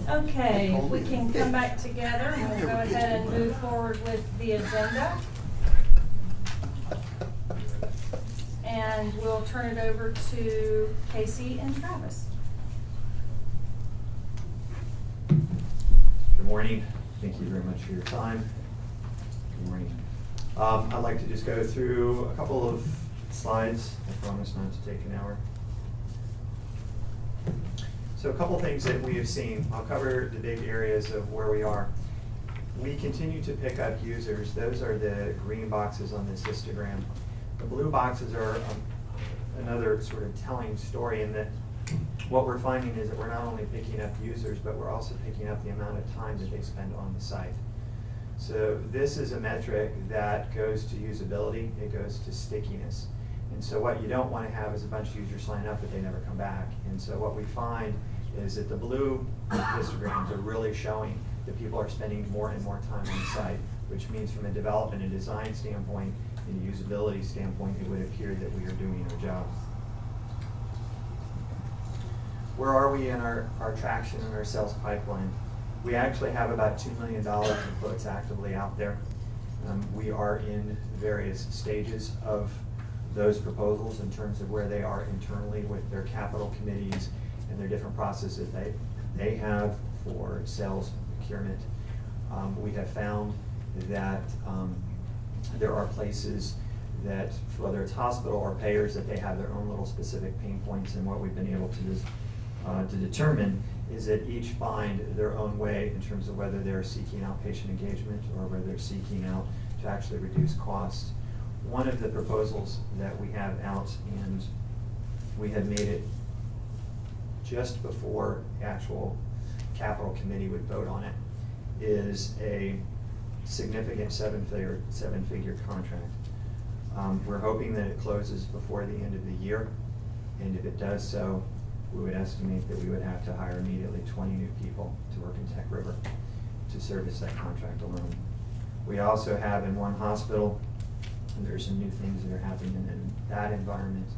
Okay, we can come back together and we'll go ahead and move forward with the agenda. And we'll turn it over to Casey and Travis. Good morning. Thank you very much for your time. Good morning. I'd like to just go through a couple of slides. I promise not to take an hour. So a couple things that we have seen. I'll cover the big areas of where we are. We continue to pick up users. Those are the green boxes on this histogram. The blue boxes are another sort of telling story in that what we're finding is that we're not only picking up users, but we're also picking up the amount of time that they spend on the site. So this is a metric that goes to usability, it goes to stickiness. And so what you don't want to have is a bunch of users sign up but they never come back. And so what we find is that the blue histograms are really showing that people are spending more and more time on the site, which means from a development and design standpoint and a usability standpoint, it would appear that we are doing our job. Where are we in our traction and our sales pipeline? We actually have about $2 million in quotes actively out there. We are in various stages of those proposals in terms of where they are internally with their capital committees and their different processes they have for sales procurement. We have found that there are places that, whether it's hospital or payers, that they have their own little specific pain points, and what we've been able to determine is that each find their own way in terms of whether they're seeking out patient engagement or whether they're seeking out to actually reduce costs. One of the proposals that we have out, and we had made it just before the actual capital committee would vote on it, is a significant seven-figure contract. We're hoping that it closes before the end of the year, and if it does so, we would estimate that we would have to hire immediately 20 new people to work in Tech River to service that contract alone. We also have in one hospital, there's some new things that are happening in that environment,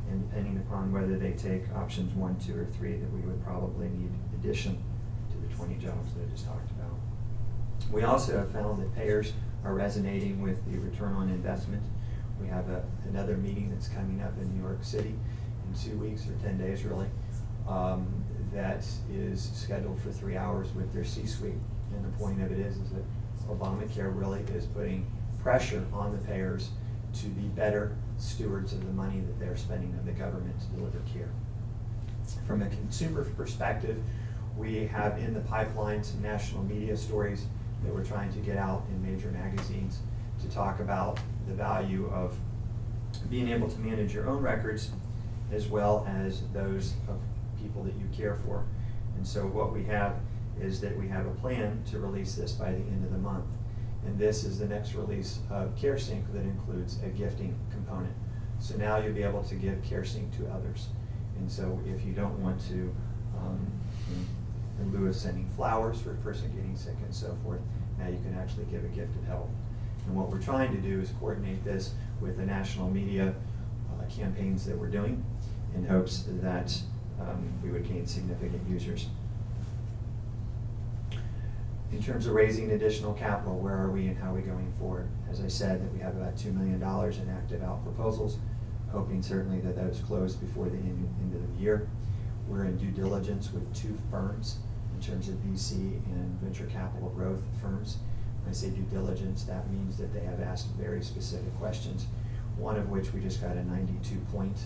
and depending upon whether they take options 1, 2, or 3, that we would probably need addition to the 20 jobs that I just talked about. We also have found that payers are resonating with the return on investment. We have another meeting that's coming up in New York City in 2 weeks or 10 days really, that is scheduled for 3 hours with their C-suite. And the point of it is that Obamacare really is putting pressure on the payers to be better stewards of the money that they're spending on the government to deliver care. From a consumer perspective, we have in the pipeline some national media stories that we're trying to get out in major magazines to talk about the value of being able to manage your own records as well as those of people that you care for. And so what we have is that we have a plan to release this by the end of the month. And this is the next release of CareSync that includes a gifting component. So now you'll be able to give CareSync to others. And so if you don't want to, in lieu of sending flowers for a person getting sick and so forth, now you can actually give a gift of health. And what we're trying to do is coordinate this with the national media campaigns that we're doing in hopes that we would gain significant users. In terms of raising additional capital, where are we and how are we going forward? As I said, that we have about $2 million in active out proposals, hoping certainly that those close before the end of the year. We're in due diligence with 2 firms in terms of VC and venture capital growth firms. When I say due diligence, that means that they have asked very specific questions, one of which we just got a 92-point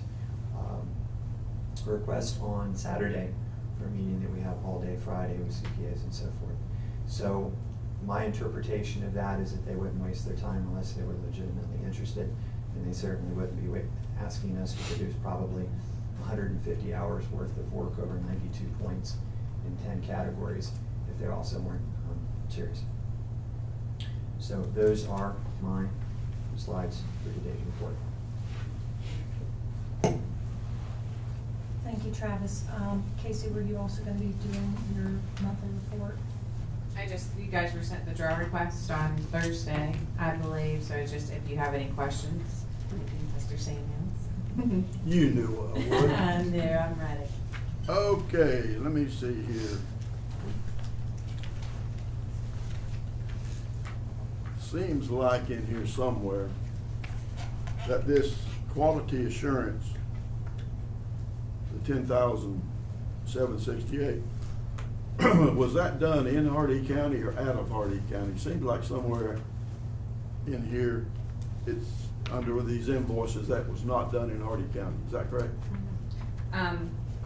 request on Saturday for a meeting that we have all day Friday with CPAs and so forth. So my interpretation of that is that they wouldn't waste their time unless they were legitimately interested, and they certainly wouldn't be asking us to produce probably 150 hours worth of work over 92 points in 10 categories if they also weren't serious. So those are my slides for today's report. Thank you, Travis. Casey, were you also going to be doing your monthly report? You guys were sent the draw request on Thursday, I believe, so it's just if you have any questions, Mr. Samuels. You knew what I would. I knew, I'm ready. Okay, let me see here. Seems like in here somewhere that this quality assurance, the 10,768, was that done in Hardee County or out of Hardee County? Seems like somewhere in here, it's under these invoices that was not done in Hardee County. Is that correct?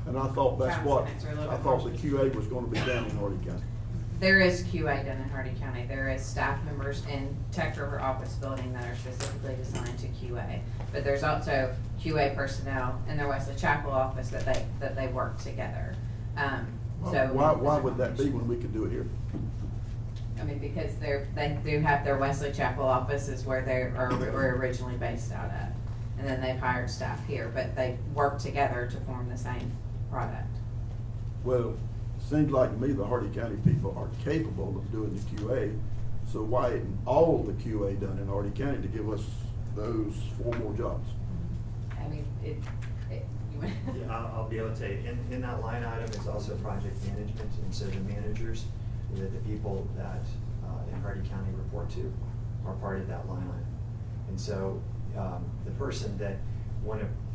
And I thought that's Travis what, can answer a little I bit thought more. the QA was gonna be done in Hardee County. There is QA done in Hardee County. There is staff members in Tech River office building that are specifically assigned to QA. But there's also QA personnel in their Wesley Chapel office that they work together. So Why would that be when we could do it here? I mean, because they do have their Wesley Chapel office is where were originally based out of. And then they've hired staff here, but they work together to form the same product. Well, it seems like to me the Hardee County people are capable of doing the QA, so why isn't all the QA done in Hardee County to give us those 4 more jobs? I mean, Yeah, I'll be able to tell you, in that line item is also project management, and so the managers, the people that in Hardee County report to are part of that line item. And so the person that,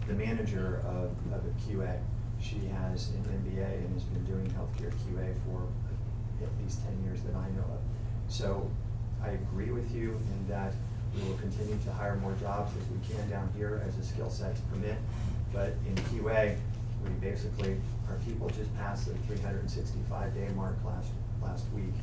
the manager of a QA, she has an MBA and has been doing healthcare QA for at least 10 years that I know of. So I agree with you in that we will continue to hire more jobs as we can down here as the skill sets permit. But in QA, we basically, our people just passed the 365-day mark last week.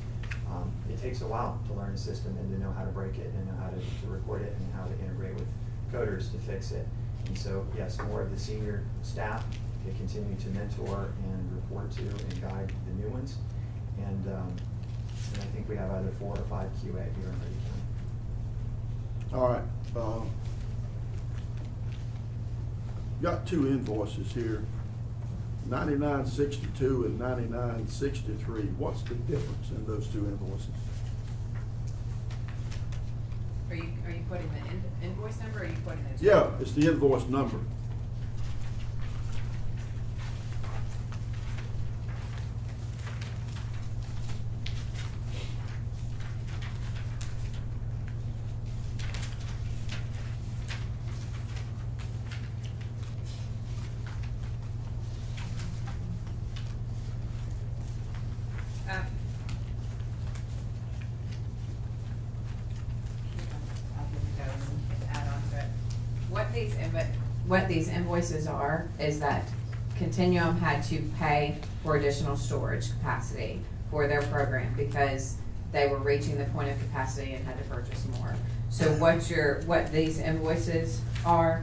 It takes a while to learn a system and to know how to break it and know how to record it and how to integrate with coders to fix it. And so, yes, more of the senior staff can continue to mentor and report to and guide the new ones. And I think we have either 4 or 5 QA here in Hardee County. All right, got 2 invoices here, 9962 and 9963. What's the difference in those 2 invoices? Are you putting the invoice number, or are you putting the? Yeah, it's the invoice number. What these invoices are is that Continuum had to pay for additional storage capacity for their program because they were reaching the point of capacity and had to purchase more. So what these invoices are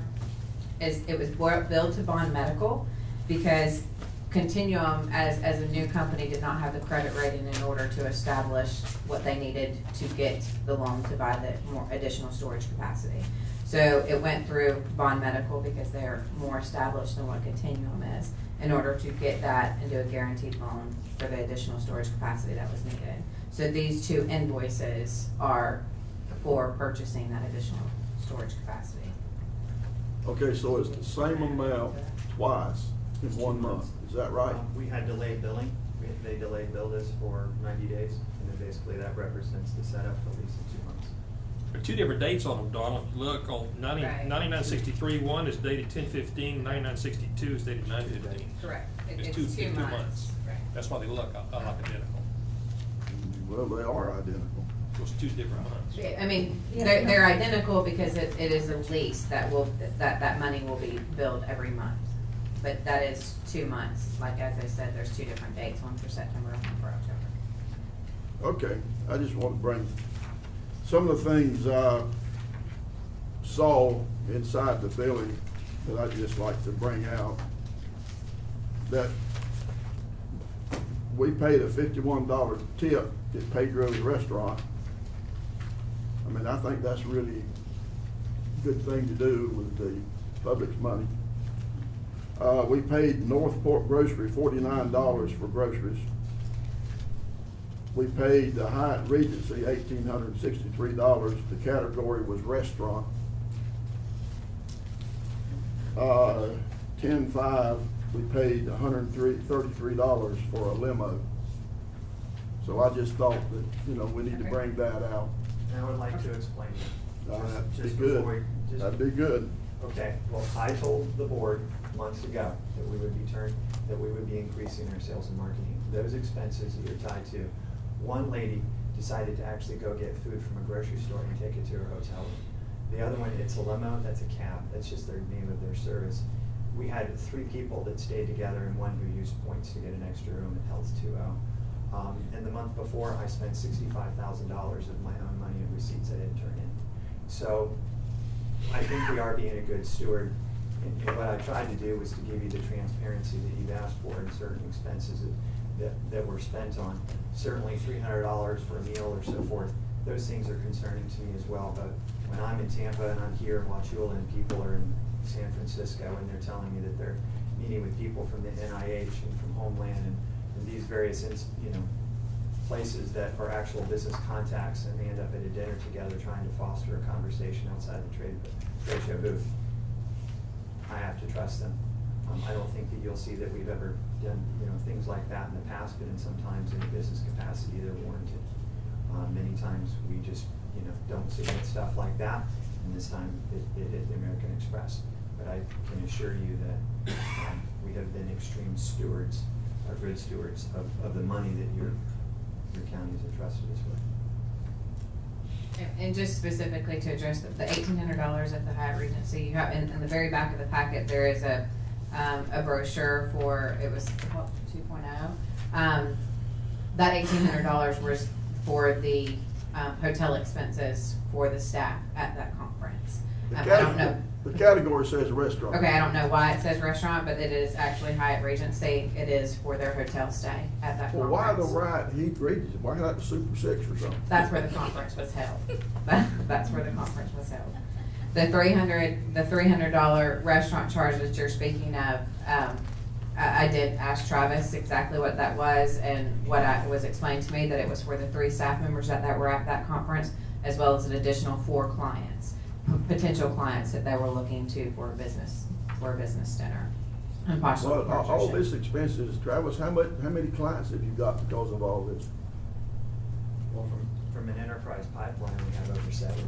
is it was billed to Bond Medical because Continuum as a new company did not have the credit rating in order to establish what they needed to get the loan to buy the more additional storage capacity. So it went through Bond Medical because they're more established than what Continuum is in order to get that and do a guaranteed loan for the additional storage capacity that was needed. So these 2 invoices are for purchasing that additional storage capacity. Okay, so it's the same amount twice in 1 month, is that right? We had delayed billing. They delayed billed us for 90 days, and then basically that represents the setup for at least 2 months. There are 2 different dates on them, Donald. If you look on 9963, one is dated 10/15, 9962 is dated 9/15. Correct. It's 2 months. Right. That's why they look identical. Well, they are identical. So it's 2 different months. I mean, they're identical because it is a lease that that money will be billed every month. But that is 2 months. Like as I said, there's 2 different dates, one for September and one for October. Okay, I just want to bring some of the things I saw inside the building that I'd just like to bring out. That we paid a $51 tip at Pedro's Restaurant. I mean, I think that's really a good thing to do with the public's money. We paid Northport Grocery $49 for groceries. We paid the Hyatt Regency $1,863. The category was restaurant. 10-5 we paid $133 for a limo. So I just thought that, you know, we need to bring that out. And I would like to explain that. That'd be Just good. before we- just- That'd be good. Okay, well, I told the board months ago that we would be increasing our sales and marketing. Those expenses that you're tied to. One lady decided to actually go get food from a grocery store and take it to her hotel room. The other one, it's a limo, that's a cab, that's just their name of their service. We had 3 people that stayed together and one who used points to get an extra room at Health 2.0. And the month before, I spent $65,000 of my own money and receipts I didn't turn in. So I think we are being a good steward. And what I tried to do was to give you the transparency that you've asked for in certain expenses that were spent on. Certainly $300 for a meal or so forth, those things are concerning to me as well. But when I'm in Tampa and I'm here in Wauchula and people are in San Francisco and they're telling me that they're meeting with people from the NIH and from Homeland and these various places that are actual business contacts, and they end up at a dinner together trying to foster a conversation outside the trade show booth, I have to trust them. I don't think that you'll see that we've ever done things like that in the past, but in sometimes in a business capacity they're warranted. Many times we just don't submit stuff like that, and this time it hit the American Express. But I can assure you that we have been extreme stewards, or good stewards of the money that your county has entrusted us with. And just specifically to address the $1,800 at the Hyatt Regency, you have in the very back of the packet there is a brochure for, it was 2.0. That $1,800 was for the hotel expenses for the staff at that conference. I don't know. The category says restaurant. Okay, I don't know why it says restaurant, but it is actually Hyatt Regency. It is for their hotel stay at that Well, conference. why the right Heat Regency? Why not the Super 6 or something? That's where the conference was held. That's where the conference was held. The $300 restaurant charge that you're speaking of, I did ask Travis exactly what that was, and what was explained to me that it was for the 3 staff members that were at that conference, as well as an additional 4 clients, potential clients that they were looking to for a business dinner and possible Well, all partnership. this expenses, Travis, how many clients have you got because of all this? Well, from an enterprise pipeline, we have over 70.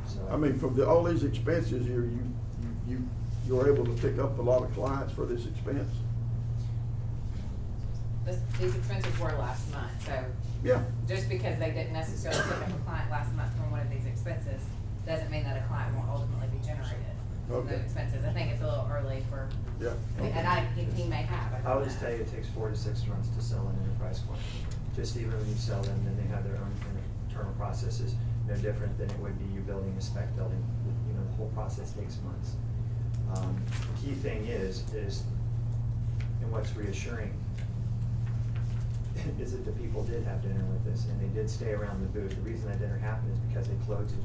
So I mean, from all these expenses here, you're able to pick up a lot of clients for this expense. These expenses were last month, so Yeah. just because they didn't necessarily pick up a client last month from one of these expenses, doesn't mean that a client won't ultimately be generated from Okay. those expenses. I think it's a little early for, Yeah. and he may have. I I'll don't just know. tell you, it takes 4 to 6 months to sell an enterprise client. Just even when you sell them, then they have their own internal processes, no different than it would be you building a spec building. The whole process takes months. The key thing is, and what's reassuring, is that the people did have dinner with us, and they did stay around the booth. The reason that dinner happened is because they closed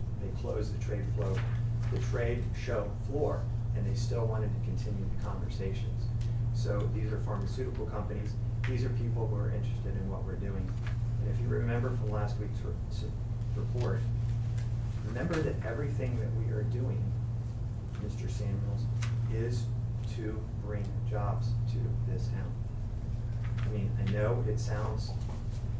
the trade show floor, and they still wanted to continue the conversations. So these are pharmaceutical companies. These are people who are interested in what we're doing. And if you remember from last week's report, remember that everything that we are doing, Mr. Samuels, is to bring jobs to this town. I mean, I know it sounds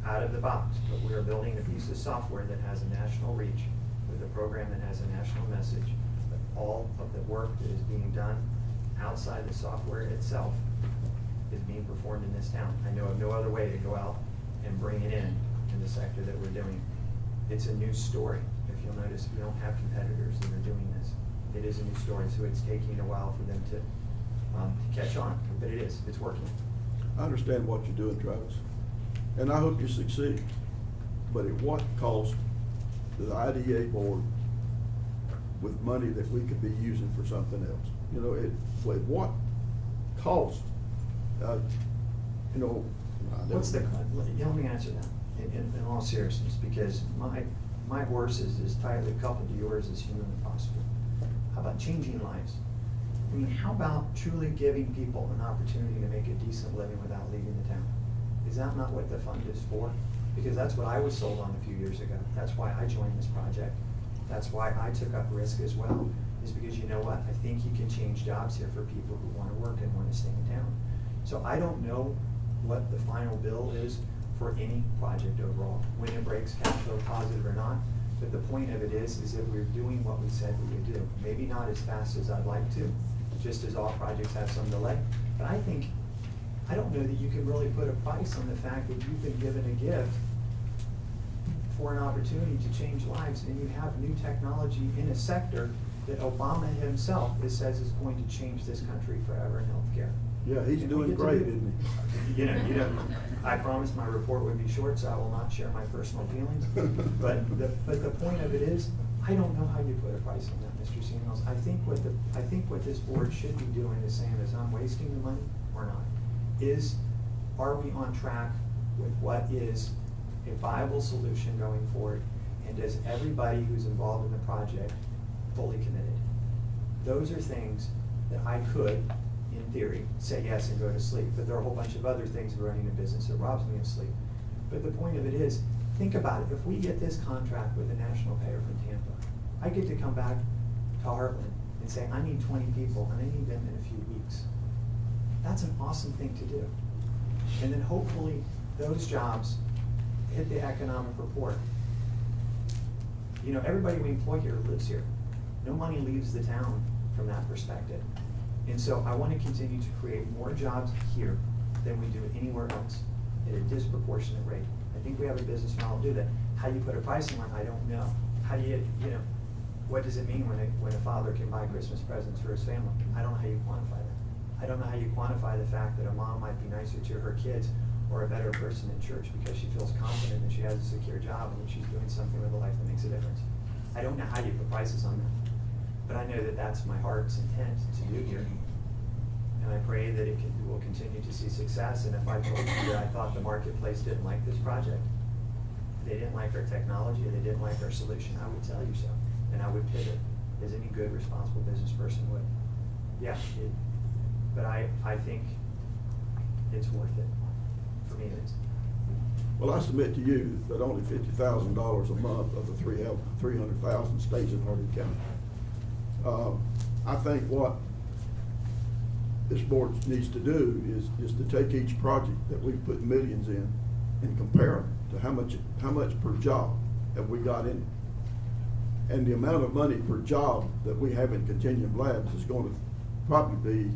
out of the box, but we are building a piece of software that has a national reach, with a program that has a national message, but all of the work that is being done outside the software itself is being performed in this town. I know of no other way to go out and bring it in the sector that we're doing. It's a new story. If you'll notice, we don't have competitors that are doing this. It is a new story, so it's taking a while for them to catch on, but it is. It's working. I understand what you're doing, Travis, and I hope you succeed. But at what cost to the IDA board with money that we could be using for something else? At what cost? What's the, let me answer that in all seriousness, because my horse is as tightly coupled to yours as humanly possible. How about changing lives? I mean, how about truly giving people an opportunity to make a decent living without leaving the town? Is that not what the fund is for? Because that's what I was sold on a few years ago. That's why I joined this project. That's why I took up risk as well. is because you know what? I think you can change jobs here for people who want to work and want to stay in town. So I don't know what the final bill is for any project overall, when it breaks cash flow positive or not. But the point of it is that we're doing what we said we would do. Maybe not as fast as I'd like to, just as all projects have some delay. But I don't know that you can really put a price on the fact that you've been given a gift for an opportunity to change lives, and you have new technology in a sector that Obama himself says is going to change this country forever in healthcare. Yeah, he's doing great, isn't he? You know, I promised my report would be short, so I will not share my personal feelings. But the point of it is, I don't know how you put a price on that, Mr. Samuels. I think what this board should be doing is saying is, I'm wasting the money or not. Are we on track with what is a viable solution going forward? And does everybody who's involved in the project fully committed? Those are things that I could, in theory, say yes and go to sleep. But there are a whole bunch of other things of running a business that robs me of sleep. But the point of it is, think about it. If we get this contract with a national payer from Tampa, I get to come back to Heartland and say, I need 20 people, and I need them in a few weeks. That's an awesome thing to do. And then hopefully those jobs hit the economic report. You know, everybody we employ here lives here. No money leaves the town from that perspective. And so I want to continue to create more jobs here than we do anywhere else at a disproportionate rate. I think we have a business model to do that. How you put a pricing on, I don't know. How do you know, what does it mean when a father can buy Christmas presents for his family? I don't know how you quantify that. I don't know how you quantify the fact that a mom might be nicer to her kids or a better person in church because she feels confident that she has a secure job and that she's doing something with a life that makes a difference. I don't know how you put prices on that, but I know that that's my heart's intent to do here. And I pray that will continue to see success. And if I told you that I thought the marketplace didn't like this project, they didn't like our technology, or they didn't like our solution, I would tell you so. And I would pivot, as any good, responsible business person would. Yeah, but I think it's worth it. For me, it is. Well, I submit to you that only $50,000 a month of the 300,000 stays in Hardin County. I think what this board needs to do is to take each project that we've put millions in and compare them to how much per job have we got in it. And the amount of money per job that we have in Continuum Labs is going to probably be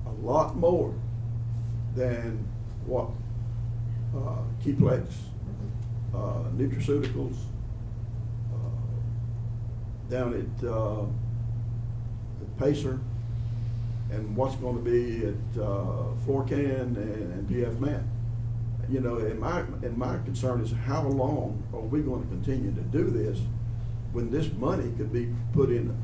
a lot more than what Keyplex, Nutraceuticals, down at Pacer, and what's going to be at Florcan and PF Man. You know, and my concern is, how long are we going to continue to do this when this money could be put in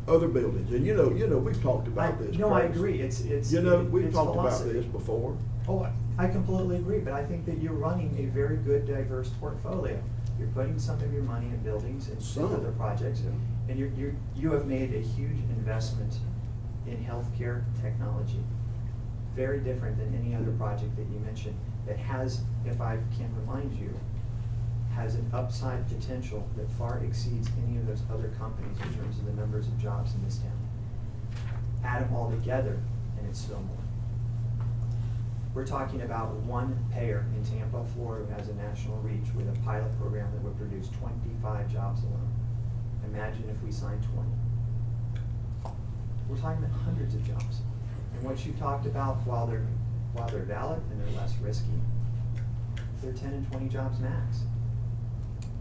other buildings? And you know, we've talked about this. No, I agree. It's we've talked philosophy. about this before. Oh, I completely agree, but I think that you're running a very good, diverse portfolio. You're putting some of your money in buildings and some other projects, and you have made a huge investment in healthcare technology. Very different than any other project that you mentioned that has, if I can remind you, has an upside potential that far exceeds any of those other companies in terms of the numbers of jobs in this town. Add them all together, and it's still more. We're talking about one payer in Tampa, Florida, who has a national reach with a pilot program that would produce 25 jobs alone. Imagine if we signed 20. We're talking about hundreds of jobs. And what you talked about, while they're valid and they're less risky, they're 10 and 20 jobs max.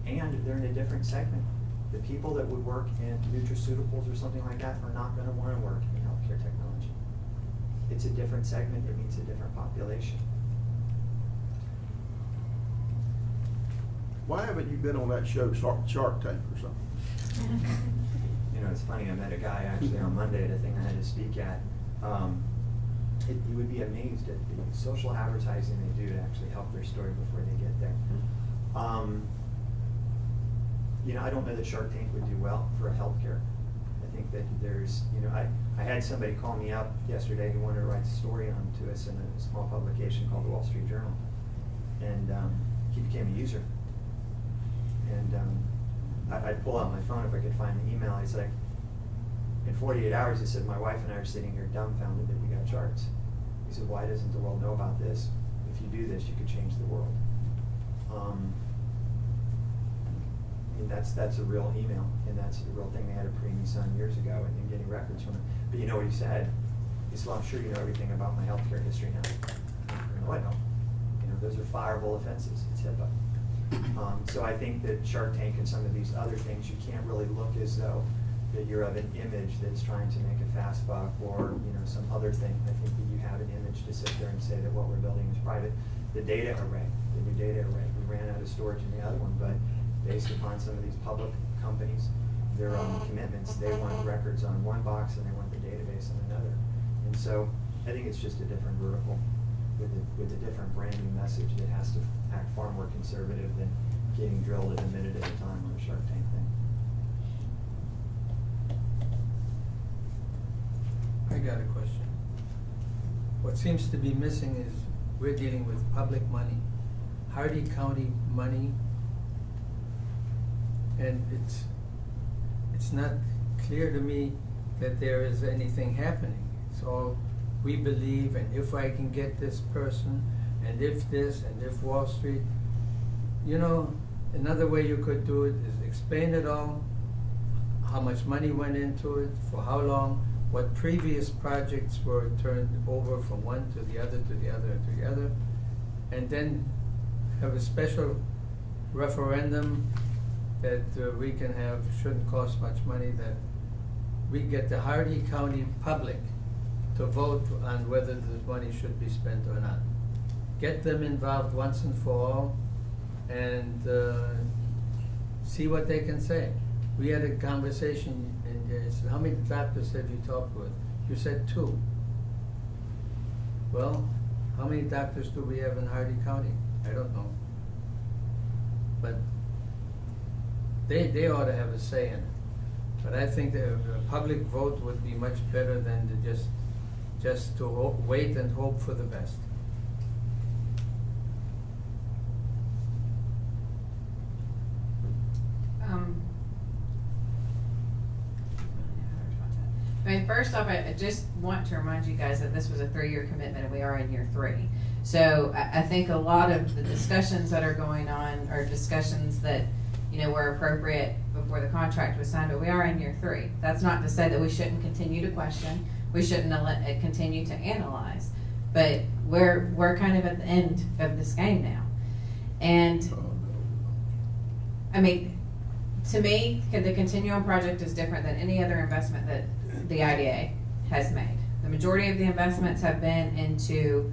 And they're in a different segment. The people that would work in nutraceuticals or something like that are not going to want to work in healthcare technology. It's a different segment, it means a different population. Why haven't you been on that show, Shark Tank or something? You know, it's funny, I met a guy actually on Monday at a thing I had to speak at. You would be amazed at the social advertising they do to actually help their story before they get there. You know, I don't know that Shark Tank would do well for healthcare. I think that there's, you know, I had somebody call me up yesterday who wanted to write a story on to us in a small publication called the Wall Street Journal. And he became a user. And I'd pull out my phone if I could find the email. He's like, In 48 hours, he said, my wife and I are sitting here dumbfounded that we got charts. He said, why doesn't the world know about this? If you do this, you could change the world. And that's a real email, and that's a real thing they had to pre me son years ago, and getting records from him. But you know what he said? He said, well, I'm sure you know everything about my healthcare history now. No, I don't. You know, those are fireable offenses. It's HIPAA. So I think that Shark Tank and some of these other things, you can't really look as though that you're of an image that's trying to make a fast buck or some other thing. I think that you have an image to sit there and say that what we're building is private. The data array, the new data array, we ran out of storage in the other one, but based upon some of these public companies, their own commitments, they want records on one box and they want the database on another. And so I think it's just a different vertical with a different branding message that has to act far more conservative than getting drilled at a minute at a time on a Shark Tank thing. I got a question. What seems to be missing is we're dealing with public money, Hardy County money, and it's not clear to me that there is anything happening. It's all we believe, and if I can get this person, and if this, and if Wall Street, another way you could do it is explain it all, how much money went into it, for how long, what previous projects were turned over from one to the other, to the other, and to the other, and then have a special referendum that we can have, shouldn't cost much money, that we get the Hardy County public to vote on whether the money should be spent or not. Get them involved once and for all, and see what they can say. We had a conversation, and said, how many doctors have you talked with? You said 2. Well, how many doctors do we have in Hardy County? I don't know. But they ought to have a say in it. But I think the public vote would be much better than to just to wait and hope for the best. First off, I just want to remind you guys that this was a 3-year commitment and we are in year 3. So I think a lot of the discussions that are going on are discussions that were appropriate before the contract was signed, but we are in year 3. That's not to say that we shouldn't continue to question, we shouldn't continue to analyze, but we're kind of at the end of this game now. And I mean, to me, the Continuum project is different than any other investment that the IDA has made. The majority of the investments have been into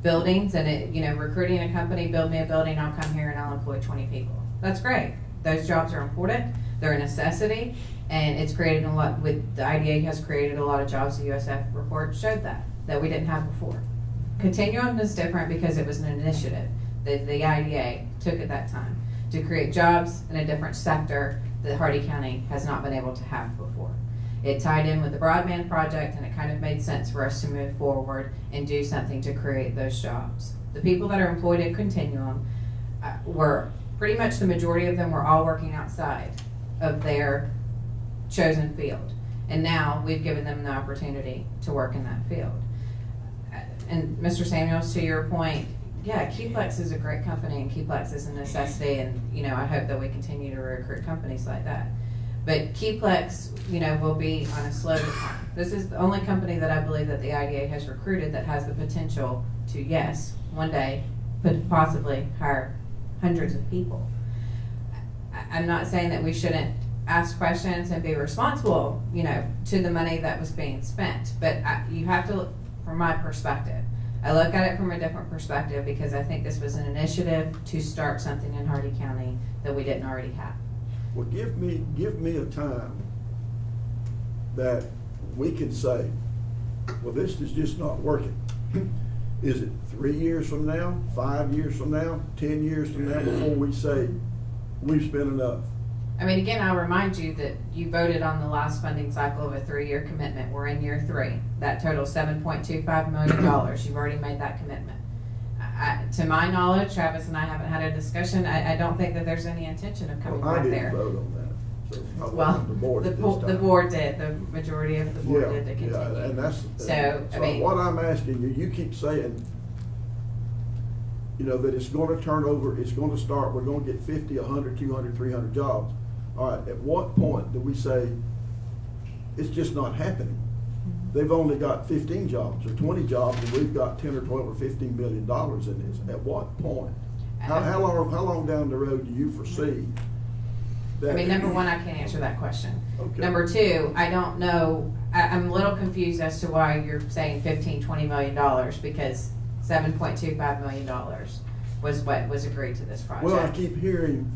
buildings and recruiting a company, build me a building, I'll come here and I'll employ 20 people. That's great. Those jobs are important. They're a necessity, and it's created a lot. With the IDA has created a lot of jobs. The USF report showed that we didn't have before. Continuum is different because it was an initiative that the IDA took at that time to create jobs in a different sector that Hardy County has not been able to have before. It tied in with the broadband project, and it kind of made sense for us to move forward and do something to create those jobs. The people that are employed at Continuum were pretty much the majority of them were all working outside of their chosen field. And now we've given them the opportunity to work in that field. And Mr. Samuels, to your point, yeah, Qplex is a great company and Qplex is a necessity, and I hope that we continue to recruit companies like that. But Qplex, will be on a slow decline. This is the only company that I believe that the IDA has recruited that has the potential to, yes, one day, possibly hire hundreds of people. I'm not saying that we shouldn't ask questions and be responsible, to the money that was being spent, but you have to look from my perspective. I look at it from a different perspective because I think this was an initiative to start something in Hardy County that we didn't already have. Well, give me a time that we can say, well, this is just not working. Is it 3 years from now, 5 years from now, 10 years from now before we say we've spent enough? I mean, again, I'll remind you that you voted on the last funding cycle of a 3-year commitment. We're in year 3. That totals $7.25 million. You've already made that commitment. To my knowledge, Travis and I haven't had a discussion. I don't think that there's any intention of coming back there. I didn't vote on So I Well, wasn't the board at this time. the board did, the majority of the board did to continue. Yeah, and that's, So, I mean. what I'm asking you, you keep saying, you know, that it's gonna turn over, it's gonna start, we're gonna get 50, 100, 200, 300 jobs. All right, at what point do we say, it's just not happening? They've only got 15 jobs or 20 jobs, and we've got 10 or 12 or $15 million in this. At what point? How long down the road do you foresee that? I mean, number one, I can't answer that question. Okay. Number two, I don't know, I'm a little confused as to why you're saying $15-20 million, because $7.25 million was what was agreed to this project. Well, I keep hearing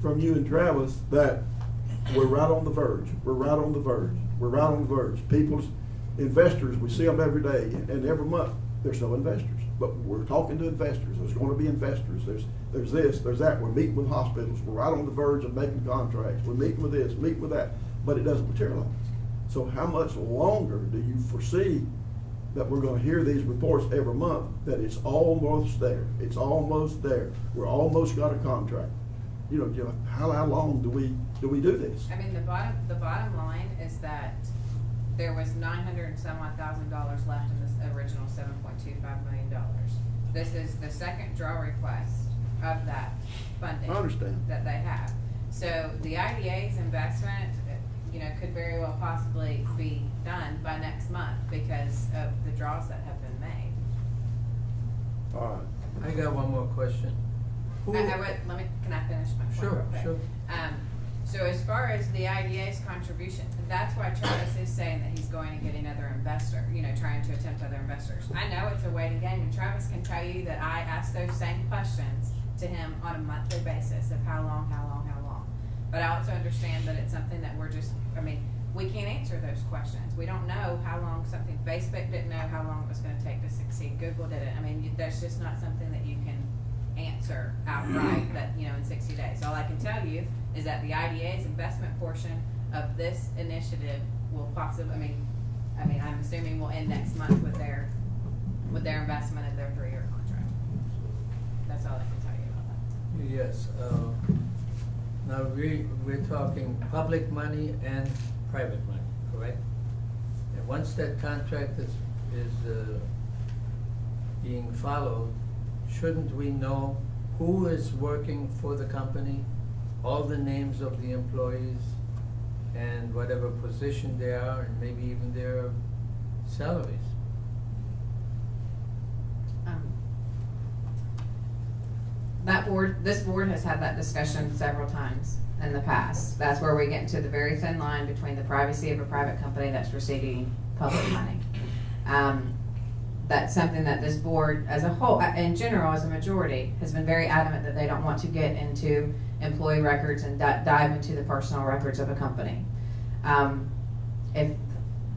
from you and Travis that we're right on the verge. We're right on the verge. We're right on the verge. People's investors, we see them every day, and every month, there's no investors. But we're talking to investors. There's going to be investors. There's this, there's that. We're meeting with hospitals. We're right on the verge of making contracts. We're meeting with this, meeting with that, but it doesn't materialize. So how much longer do you foresee that we're going to hear these reports every month that it's almost there? It's almost there. We're almost got a contract. You know, how long do we do this? I mean, the bottom line is that there was $900 and some odd thousand left in this original $7.25 million. This is the second draw request of that funding. I understand. That they have. So the IDA's investment, you know, could very well possibly be done by next month because of the draws that have been made. All right. I got one more question. Who- Can I finish my point? Sure, real quick? sure. So as far as the IDA's contribution, that's why Travis is saying that he's going to get another investor, you know, trying to attempt other investors. I know it's a waiting game, and Travis can tell you that I ask those same questions to him on a monthly basis of how long. But I also understand that it's something that we can't answer those questions. We don't know how long Facebook didn't know how long it was gonna take to succeed. Google didn't. I mean, that's just not something that you can answer outright that, you know, in 60 days. All I can tell you is that the IDA's investment portion of this initiative will possibly, I'm assuming will end next month with their investment of their 3-year contract. That's all I can tell you about that. Yes, now we're talking public money and private money, correct? And once that contract is being followed, shouldn't we know who is working for the company, all the names of the employees, and whatever position they are, and maybe even their salaries? This board has had that discussion several times in the past. That's where we get into the very thin line between the privacy of a private company that's receiving public money. That's something that this board as a whole, in general, as a majority, has been very adamant that they don't want to get into employee records and dive into the personal records of a company. If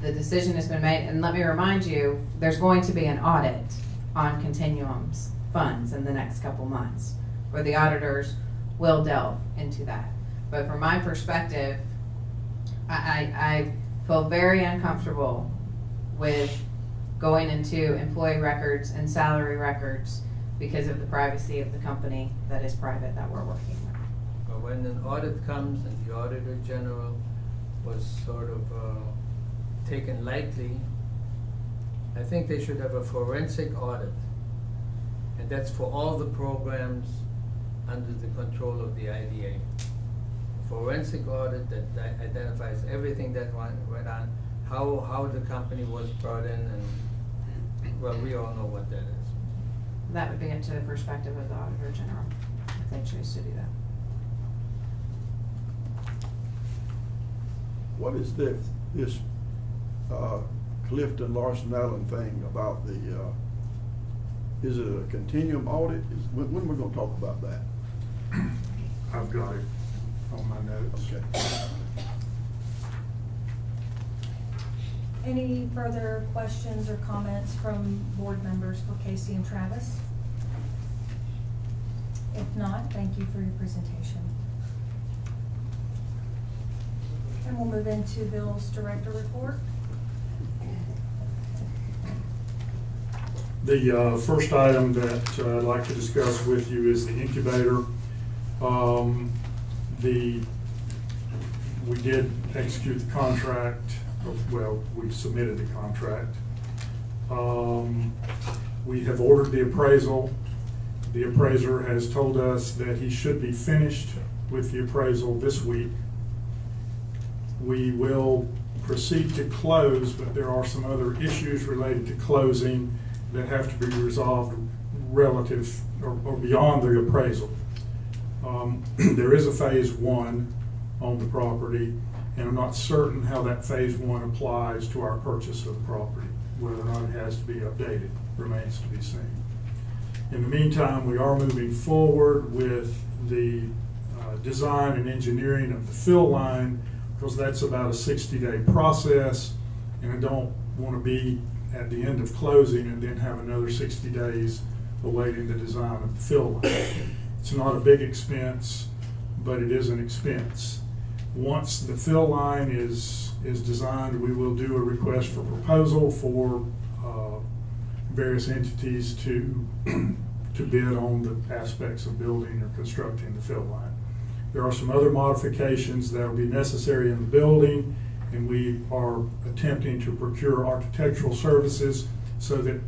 the decision has been made, and let me remind you, there's going to be an audit on Continuum's funds in the next couple months, where the auditors will delve into that. But from my perspective, I feel very uncomfortable with going into employee records and salary records because of the privacy of the company that is private that we're working with. But when an audit comes and the Auditor General was sort of taken lightly, I think they should have a forensic audit. And that's for all the programs under the control of the IDA. A forensic audit that identifies everything that went on, how the company was brought in, and well, we all know what that is. That would be up to the perspective of the Auditor General, if they choose to do that. What is this Clifton Larson Allen thing about the, is it a continuum audit? When are we gonna talk about that? I've got it on my notes. Okay. Any further questions or comments from board members for Casey and Travis? If not, thank you for your presentation. And we'll move into Bill's director report. The first item that I'd like to discuss with you is the incubator. The We did execute the contract, well, we submitted the contract. We have ordered the appraisal. The appraiser has told us that he should be finished with the appraisal this week. We will proceed to close, but there are some other issues related to closing that have to be resolved relative or beyond the appraisal. There is a phase one on the property, and I'm not certain how that phase one applies to our purchase of the property. Whether or not it has to be updated remains to be seen. In the meantime, we are moving forward with the design and engineering of the fill line, because that's about a 60-day process, and I don't want to be at the end of closing and then have another 60 days awaiting the design of the fill line. It's not a big expense, but it is an expense. Once the fill line is designed, we will do a request for proposal for various entities to bid on the aspects of building or constructing the fill line. There are some other modifications that will be necessary in the building, and we are attempting to procure architectural services so that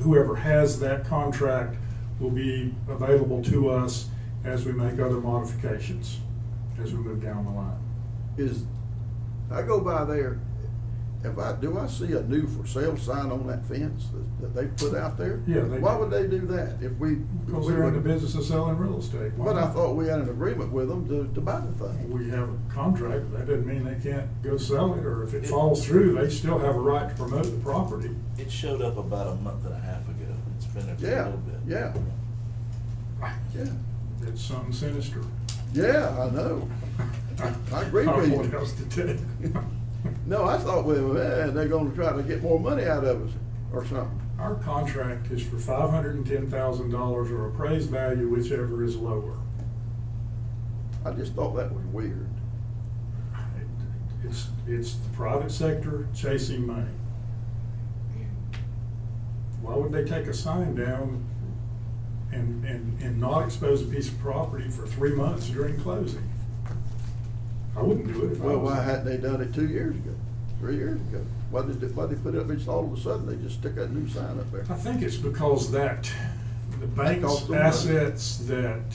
whoever has that contract will be available to us as we make other modifications as we move down the line. I go by there, do I see a new for sale sign on that fence that they put out there? Yeah, Why would they do that if we? Because they're in the business of selling real estate. Why But I not? thought we had an agreement with them to buy the thing. We have a contract, but that doesn't mean they can't go sell it, or if it falls through, they still have a right to promote the property. It showed up about a month and a half ago. It's been there for a little bit. Yeah. It's something sinister. Yeah, I know. I agree with you. What else to tell you? No, I thought, well, they're gonna try to get more money out of us or something. Our contract is for $510,000 or appraised value, whichever is lower. I just thought that was weird. It's the private sector chasing money. Why would they take a sign down and not expose a piece of property for 3 months during closing? I wouldn't do it if I was. Well, why hadn't they done it 2 years ago, 3 years ago? Why did they put it up, just all of a sudden, they just stick that new sign up there? I think it's because the bank's costs them money. assets, that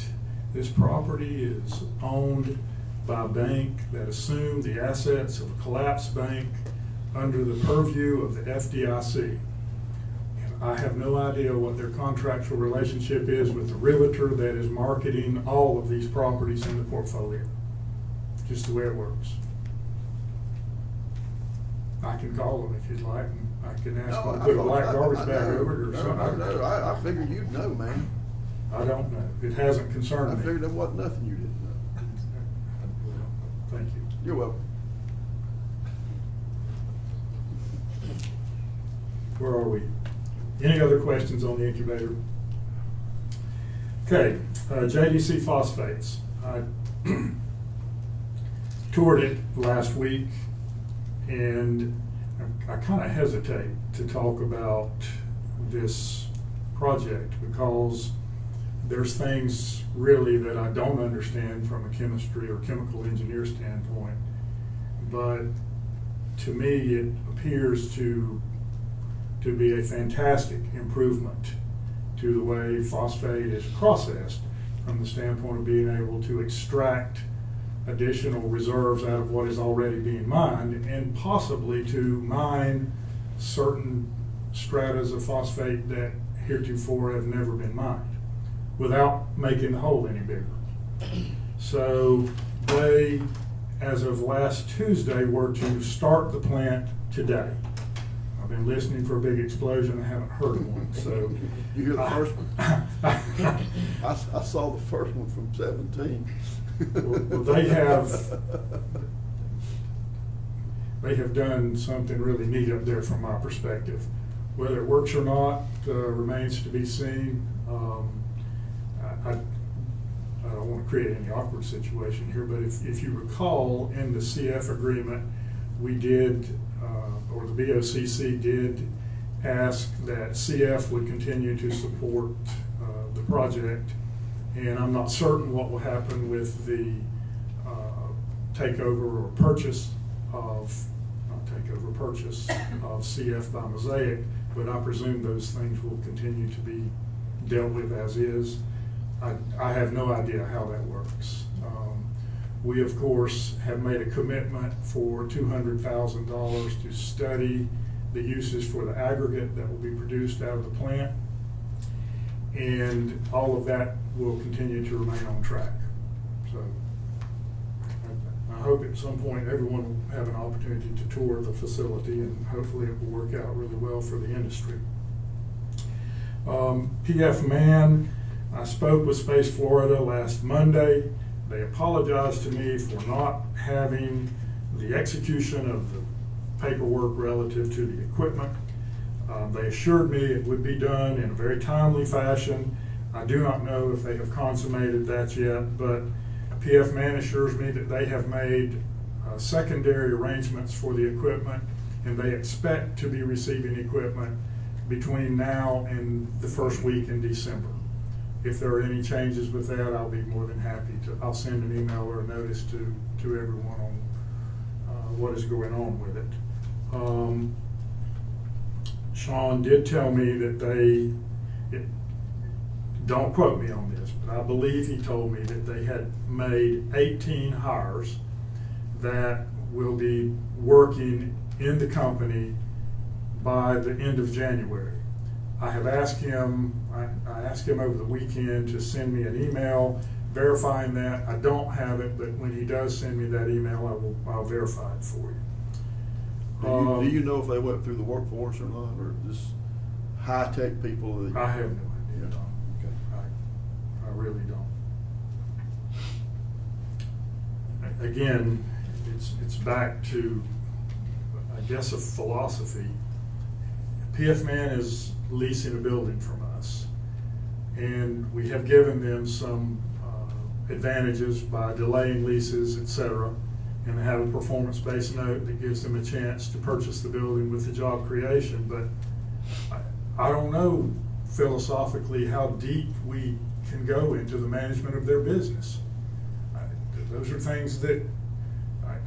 this property is owned by a bank that assumed the assets of a collapsed bank under the purview of the FDIC. And I have no idea what their contractual relationship is with the realtor that is marketing all of these properties in the portfolio. Just the way it works. I can call them if you'd like, and I can ask them to put a black garbage bag over it or something. No, I figured you'd know, man. I don't know. It hasn't I concerned me. figured there wasn't nothing you didn't know. Thank you. You're welcome. Where are we? Any other questions on the incubator? Okay, JDC phosphates. I toured it last week, and I kind of hesitate to talk about this project because there's things really that I don't understand from a chemistry or chemical engineer standpoint. But to me, it appears to be a fantastic improvement to the way phosphate is processed from the standpoint of being able to extract additional reserves out of what is already being mined, and possibly to mine certain stratas of phosphate that heretofore have never been mined without making the hole any bigger. So they, as of last Tuesday, were to start the plant today. I've been listening for a big explosion. I haven't heard one. So You hear the first one? I saw the first one from 17. Well, they have done something really neat up there from my perspective. Whether it works or not remains to be seen. I don't want to create any awkward situation here, but if you recall, in the CF agreement, we did, or the BOCC did ask that CF would continue to support the project. And I'm not certain what will happen with the takeover or purchase of CF by Mosaic, but I presume those things will continue to be dealt with as is. I have no idea how that works. We, of course, have made a commitment for $200,000 to study the uses for the aggregate that will be produced out of the plant, and all of that will continue to remain on track. So I hope at some point everyone will have an opportunity to tour the facility, and hopefully it will work out really well for the industry. PF Man, I spoke with Space Florida last Monday. They apologized to me for not having the execution of the paperwork relative to the equipment. They assured me it would be done in a very timely fashion. I do not know if they have consummated that yet, but PF Man assures me that they have made secondary arrangements for the equipment, and they expect to be receiving equipment between now and the first week in December. If there are any changes with that, I'll be more than happy to. I'll send an email or a notice to everyone on what is going on with it. Sean did tell me that don't quote me on this, but I believe he told me that they had made 18 hires that will be working in the company by the end of January. I have asked him, I asked him over the weekend to send me an email verifying that. I don't have it, but when he does send me that email, I'll verify it for you. Do you know if they went through the workforce or not, or just high-tech people? That I have no idea. Okay. I really don't. Again, it's back to, I guess, a philosophy. PF Man is leasing a building from us, and we have given them some advantages by delaying leases, etc., and have a performance-based note that gives them a chance to purchase the building with the job creation. But I don't know philosophically how deep we can go into the management of their business. Those are things that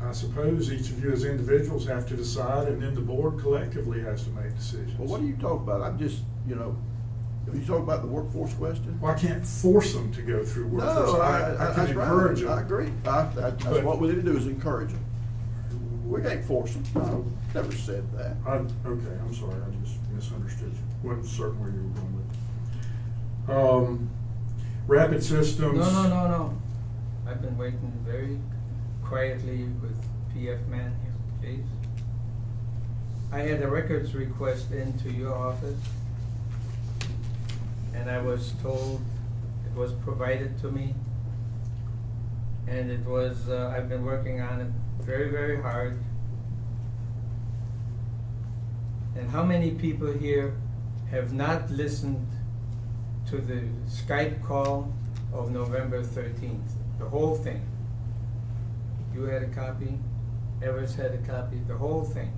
I suppose each of you as individuals have to decide, and then the board collectively has to make decisions. Well, what do you talk about? I'm just, you talk about the workforce question? Well, I can't force them to go through workforce. No, I can that's encourage right. them. I agree. That's what we need to do, is encourage them. We can't force them. No, never said that. Okay, I'm sorry, I just misunderstood you. Wasn't certain where you were going with it. Rapid Systems. No. I've been waiting very quietly with PF Man here, please. I had a records request into your office, and I was told it was provided to me, and it was, I've been working on it very, very hard. And how many people here have not listened to the Skype call of November 13th, the whole thing? You had a copy, Everest had a copy, the whole thing.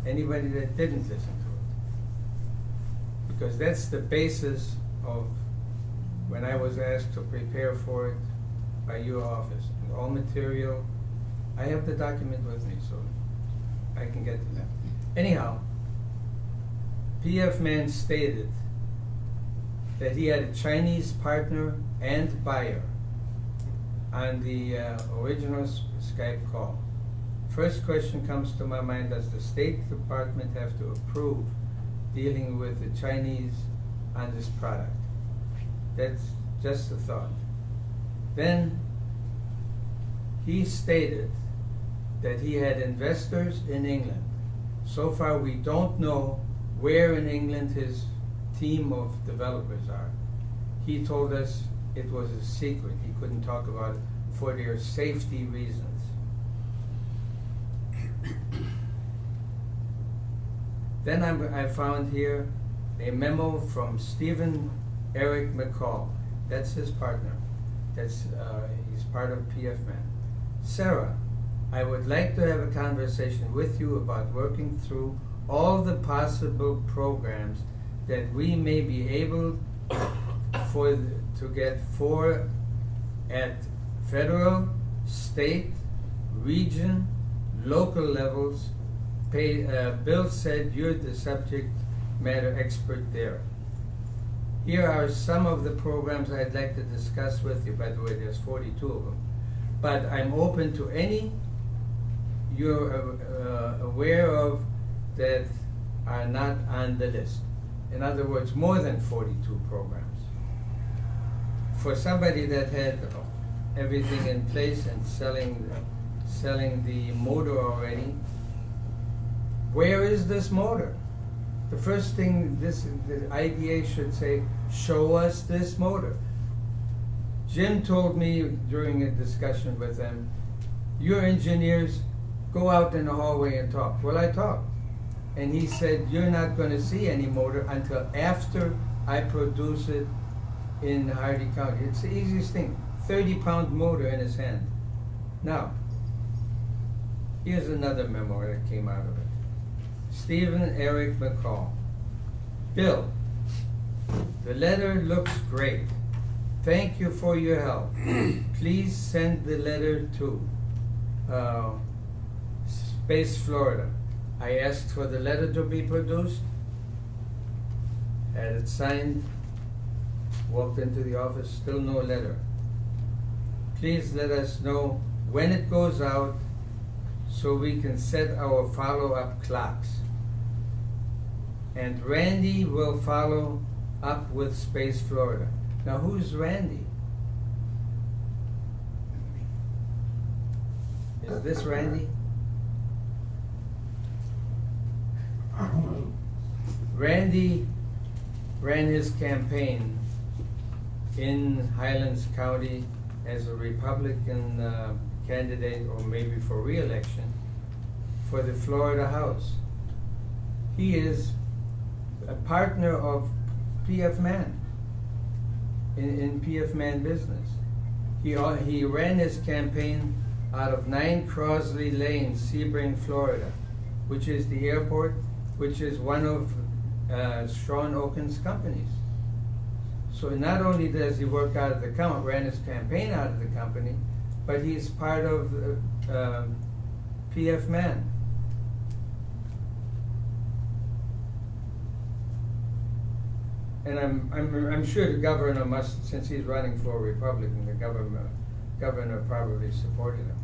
Anybody that didn't listen to it? Because that's the basis of when I was asked to prepare for it by your office. And all material, I have the document with me, so I can get to that. Anyhow, PF Man stated that he had a Chinese partner and buyer on the original Skype call. First question comes to my mind: does the State Department have to approve dealing with the Chinese on this product? That's just a thought. Then he stated that he had investors in England. So far we don't know where in England his team of developers are. He told us it was a secret. He couldn't talk about it for their safety reasons. Then I found here a memo from Stephen Eric McCall. That's his partner. He's part of PF Man. Sarah, I would like to have a conversation with you about working through all the possible programs that we may be able to get for at federal, state, region, local levels. Bill said you're the subject matter expert there. Here are some of the programs I'd like to discuss with you. By the way, there's 42 of them. But I'm open to any you're aware of that are not on the list. In other words, more than 42 programs. For somebody that had everything in place and selling the motor already, where is this motor? The first thing the IDA should say, show us this motor. Jim told me during a discussion with them, your engineers go out in the hallway and talk. Well, I talked. And he said, you're not going to see any motor until after I produce it in Hardy County. It's the easiest thing. 30-pound motor in his hand. Now, here's another memo that came out of it. Stephen Eric McCall. Bill, the letter looks great. Thank you for your help. Please send the letter to Space, Florida. I asked for the letter to be produced, had it signed, walked into the office, still no letter. Please let us know when it goes out so we can set our follow-up clocks. And Randy will follow up with Space Florida. Now, who's Randy? Is this Randy? I don't know. Randy ran his campaign in Highlands County as a Republican candidate, or maybe for re-election, for the Florida House. He is a partner of P.F. Mann in P.F. Mann business. He ran his campaign out of 9 Crosley Lane, Sebring, Florida, which is the airport, which is one of Sean Oken's companies. So not only does he work out of the company, ran his campaign out of the company, but he's part of P.F. Mann. And I'm sure the governor must, since he's running for a Republican, the governor probably supported him.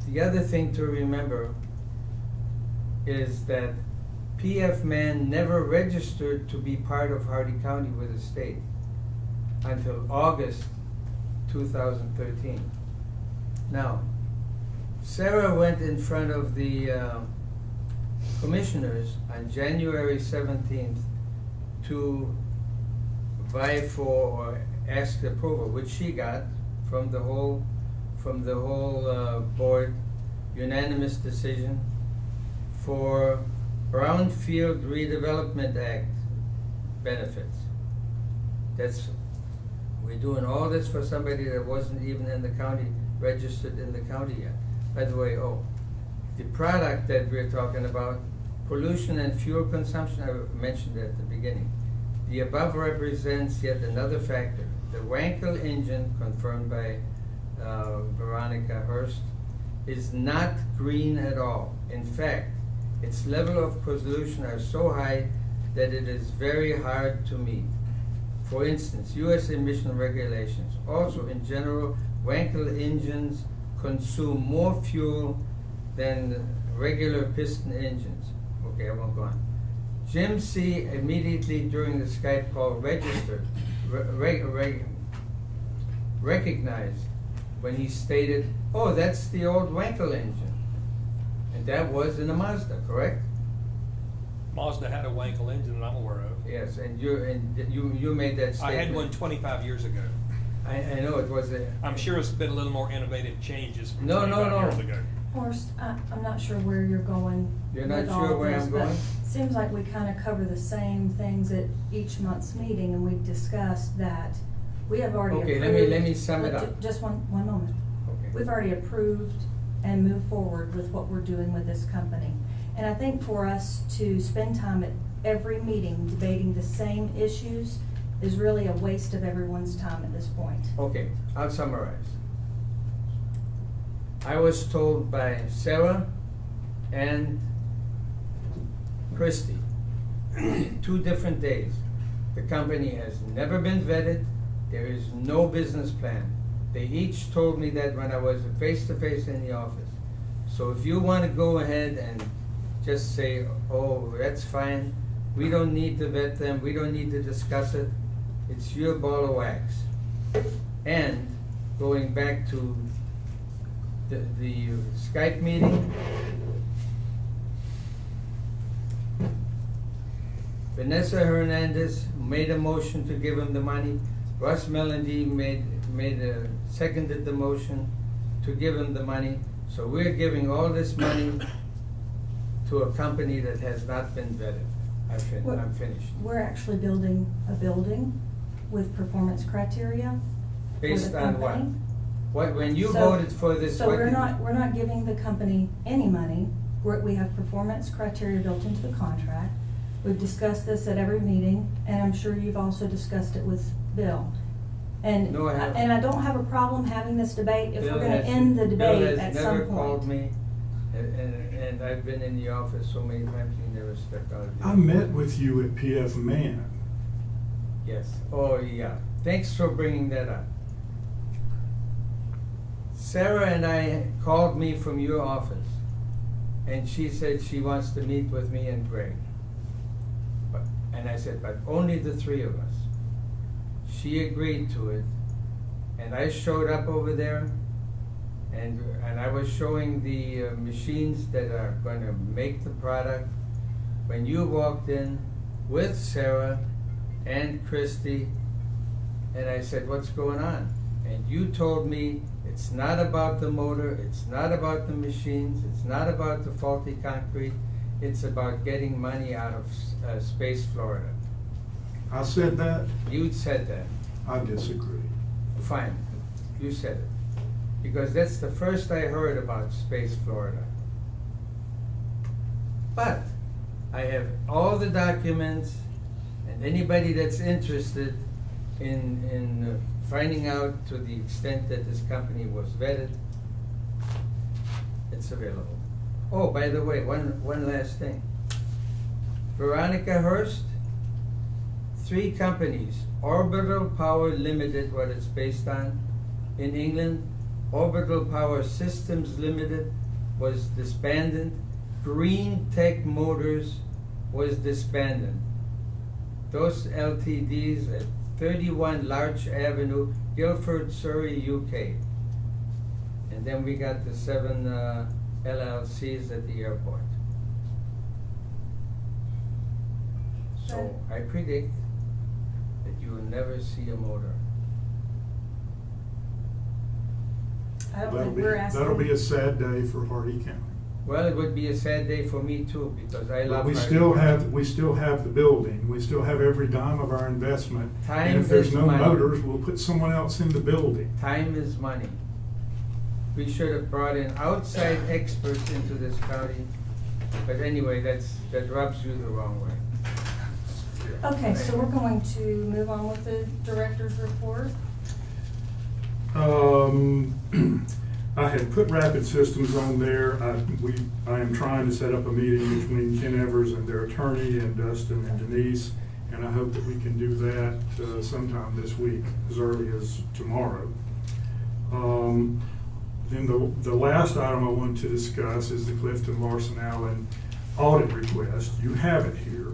The other thing to remember is that P.F. Mann never registered to be part of Hardy County with the state until August 2013. Now, Sarah went in front of the commissioners on January 17th to vie for or ask approval, which she got from the whole board, unanimous decision for Brownfield Redevelopment Act benefits. We're doing all this for somebody that wasn't even in the county, registered in the county yet. By the way, the product that we're talking about, pollution and fuel consumption, I mentioned at the beginning. The above represents yet another factor. The Wankel engine, confirmed by Veronica Hurst, is not green at all. In fact, its level of pollution are so high that it is very hard to meet. For instance, U.S. emission regulations. Also, in general, Wankel engines consume more fuel than regular piston engines. Okay, I won't go on. Jim C. immediately during the Skype call registered, recognized when he stated, oh, that's the old Wankel engine. And that was in a Mazda, correct? Mazda had a Wankel engine that I'm aware of. Yes, and you made that statement. I had one 25 years ago. I know it was a... I'm sure it's been a little more innovative changes from No, 25 years ago. Horst, I'm not sure where you're going. You're not with all sure of where this, I'm but going? Seems like we kind of cover the same things at each month's meeting, and we've discussed that we have already approved. Okay, let me sum it up. Just one moment. Okay. We've already approved and moved forward with what we're doing with this company. And I think for us to spend time at every meeting debating the same issues is really a waste of everyone's time at this point. Okay, I'll summarize. I was told by Sarah and Christie, 2 different days, the company has never been vetted, there is no business plan. They each told me that when I was face-to-face in the office. So if you want to go ahead and just say, oh, that's fine, we don't need to vet them, we don't need to discuss it, it's your ball of wax. And going back to the Skype meeting, Vanessa Hernandez made a motion to give him the money. Russ Melody seconded the motion to give him the money. So we're giving all this money to a company that has not been vetted. I'm finished. We're actually building a building with performance criteria. for the Based on what? company. When you So- voted for this, So what we're did you- not giving the company any money. We have performance criteria built into the contract. We've discussed this at every meeting, and I'm sure you've also discussed it with Bill. And, No, I haven't. and I don't have a problem having this debate if Bill we're gonna has- end the debate Bill at has some never called point. me, and I've been in the office so many times, he never stepped out of the I office. met with you at PF Man. Yes, oh, yeah, thanks for bringing that up. Sarah and I called me from your office, and she said she wants to meet with me and Greg. And I said, but only the 3 of us. She agreed to it, and I showed up over there, and I was showing the machines that are going to make the product. When you walked in with Sarah and Christy, and I said, what's going on? And you told me it's not about the motor, it's not about the machines, it's not about the faulty concrete, it's about getting money out of Space Florida. I said that. You said that. I disagree. Fine, you said it. Because that's the first I heard about Space Florida. But I have all the documents, and anybody that's interested in finding out to the extent that this company was vetted, it's available. Oh, by the way, one last thing. Veronica Hurst, 3 companies, Orbital Power Limited, what it's based on, in England, Orbital Power Systems Limited was disbanded, Green Tech Motors was disbanded. Those LTDs at 31 Larch Avenue, Guildford, Surrey, UK. And then we got the 7 LLCs at the airport. So I predict that you will never see a motor. I don't think we're asking. That'll be a sad day for Hardy County. Well, it would be a sad day for me too, because I But love we Hardy still County. have the building, we still have every dime of our investment. Time And if there's is no money. motors, we'll put someone else in the building. Time is money. We should have brought in outside experts into this county, but anyway, that rubs you the wrong way. Okay, so we're going to move on with the director's report. I had put Rapid Systems on there. I am trying to set up a meeting between Ken Evers and their attorney and Dustin and Denise, and I hope that we can do that sometime this week, as early as tomorrow. Then the last item I want to discuss is the Clifton Larson Allen audit request. You have it here.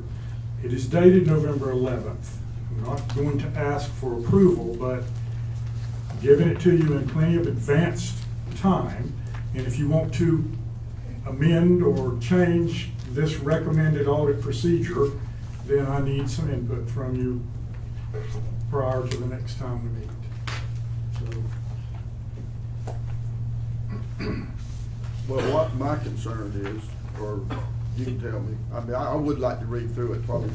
It is dated November 11th. I'm not going to ask for approval, but I'm giving it to you in plenty of advanced time. And if you want to amend or change this recommended audit procedure, then I need some input from you prior to the next time we meet. So. Well, what my concern is, or you can tell me, I mean, I would like to read through it probably,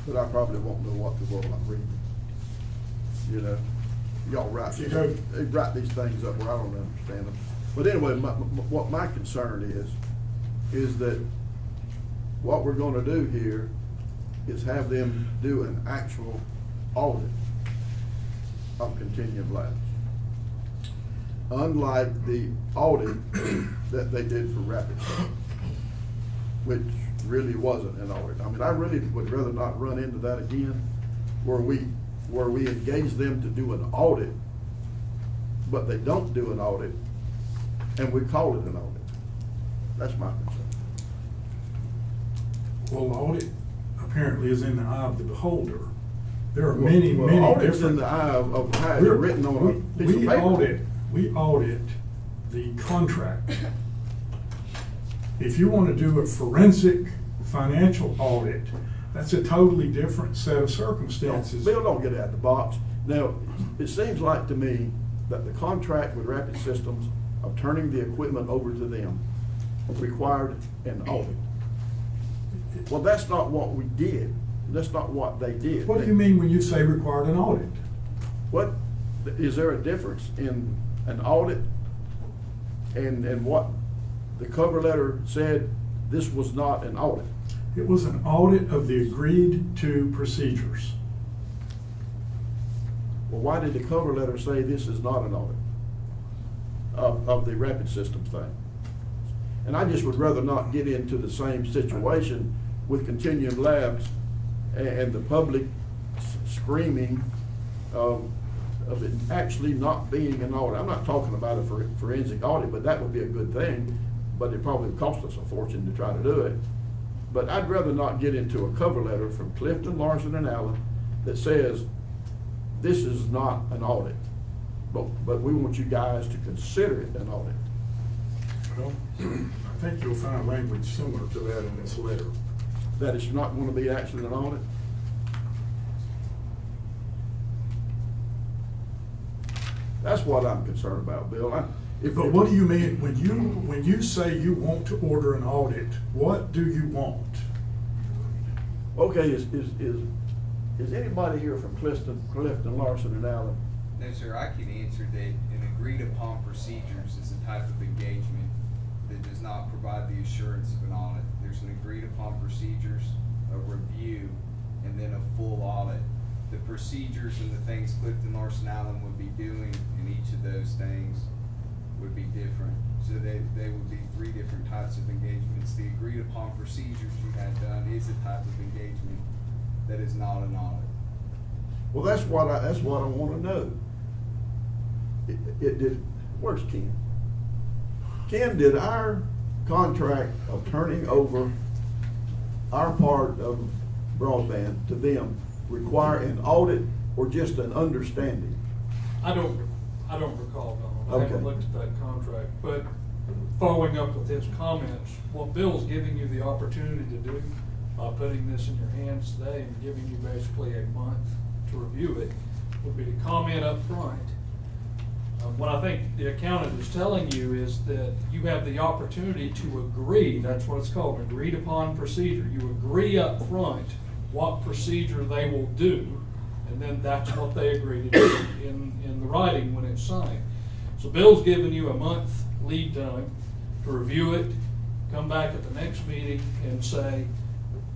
but I probably won't know what the world I'm reading. You know, y'all write, You go. they write these things up where I don't understand them. But anyway, what my concern is that what we're gonna do here is have them do an actual audit of Continuum Labs. Unlike the audit that they did for Rapid Systems, which really wasn't an audit. I mean, I really would rather not run into that again, where we engage them to do an audit, but they don't do an audit, and we call it an audit. That's my concern. Well, audit apparently is in the eye of the beholder. There are many different. Audit's in the eye of how it's written on a piece of paper. We audit the contract. If you want to do a forensic financial audit, that's a totally different set of circumstances. Bill, don't get out of the box. Now, it seems like to me that the contract with Rapid Systems of turning the equipment over to them required an audit. Well, that's not what we did. That's not what they did. What do you mean when you say required an audit? What, is there a difference in an audit and what the cover letter said this was not an audit? It was an audit of the agreed to procedures. Well, why did the cover letter say this is not an audit of the Rapid Systems thing? And I just would rather not get into the same situation with Continuum Labs and the public screaming of it actually not being an audit. I'm not talking about a forensic audit, but that would be a good thing, but it probably would cost us a fortune to try to do it. But I'd rather not get into a cover letter from Clifton, Larson, and Allen that says this is not an audit, but we want you guys to consider it an audit. Well, I think you'll find language similar to that in this letter. That it's not going to be actually an audit? That's what I'm concerned about, Bill. But what do you mean, when you say you want to order an audit, what do you want? Okay, is anybody here from Clifton, Larson, and Allen? No, sir, I can answer that an agreed upon procedures is a type of engagement that does not provide the assurance of an audit. There's an agreed upon procedures, a review, and then a full audit. The procedures and the things Clifton, Larson, Allen would be doing in each of those things would be different. So they would be three different types of engagements. The agreed upon procedures you had done is a type of engagement that is not an audit. Well, that's what I want to know. Where's Ken? Ken, did our contract of turning over our part of broadband to them require an audit or just an understanding? I don't recall, Donald. I Okay. haven't looked at that contract, but following up with his comments, what Bill's giving you the opportunity to do by putting this in your hands today and giving you basically a month to review it would be to comment up front. What I think the accountant is telling you is that you have the opportunity to agree, that's what it's called, an agreed upon procedure. You agree up front what procedure they will do, and then that's what they agree to do in the writing when it's signed. So Bill's giving you a month lead time to review it, come back at the next meeting and say,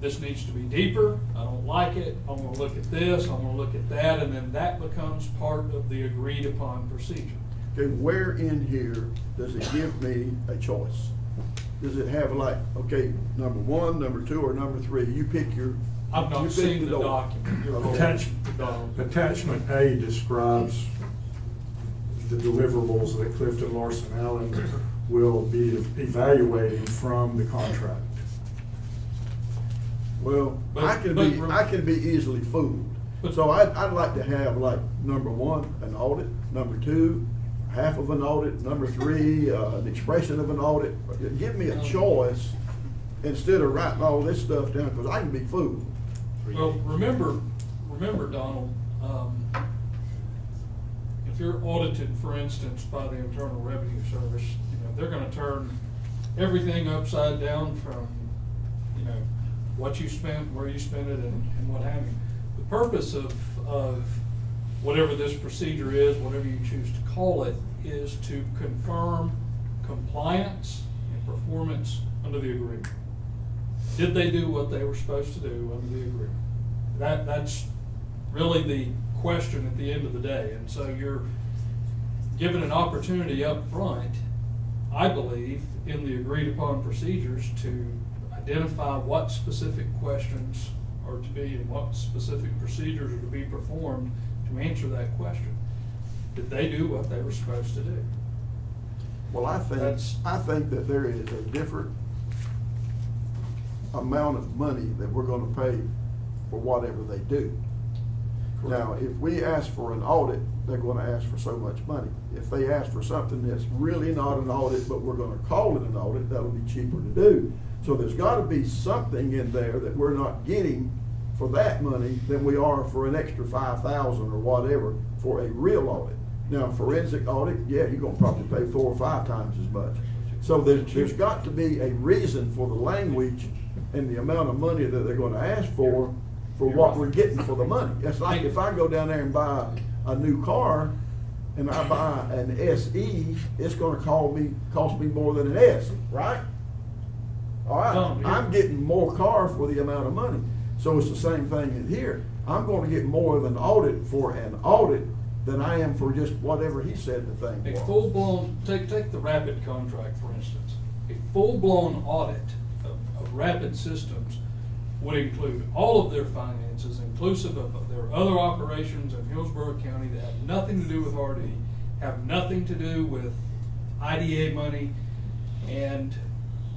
this needs to be deeper, I don't like it, I'm gonna look at this, I'm gonna look at that, and then that becomes part of the agreed upon procedure. Okay, where in here does it give me a choice? Does it have like, okay, number 1, number 2, or number 3? You pick your. I've not you pick seen the door. document. You're Okay. Attachment A describes the deliverables that Clifton, Larson, Allen will be evaluating from the contract. Well, But- I but- can be easily fooled. But- So I'd like to have like number 1, an audit, number 2, half of an audit, number 3, an expression of an audit. Give me a choice instead of writing all this stuff down, because I can be fooled. Well, remember, Donald, if you're audited, for instance, by the Internal Revenue Service, they're gonna turn everything upside down from, what you spent, where you spent it, and what have you. The purpose of whatever this procedure is, whatever you choose to call it, is to confirm compliance and performance under the agreement. Did they do what they were supposed to do under the agreement? That's really the question at the end of the day. And so you're given an opportunity up front, I believe, in the agreed upon procedures to identify what specific questions are to be and what specific procedures are to be performed to answer that question. Did they do what they were supposed to do? Well, I think that there is a different amount of money that we're gonna pay for whatever they do. Now, if we ask for an audit, they're gonna ask for so much money. If they ask for something that's really not an audit, but we're gonna call it an audit, that'll be cheaper to do. So there's gotta be something in there that we're not getting for that money than we are for an extra 5,000 or whatever for a real audit. Now, forensic audit, yeah, you're gonna probably pay 4 or 5 times as much. So there's got to be a reason for the language and the amount of money that they're gonna ask for what we're getting for the money. It's like if I go down there and buy a new car and I buy an SE, it's gonna cost me more than an S, right? All right, I'm getting more car for the amount of money. So it's the same thing in here. I'm gonna get more of an audit for an audit than I am for just whatever he said the thing A was. full-blown, take the Rapid contract, for instance. A full-blown audit of Rapid Systems would include all of their finances, inclusive of their other operations in Hillsborough County that have nothing to do with RD, have nothing to do with IDA money, and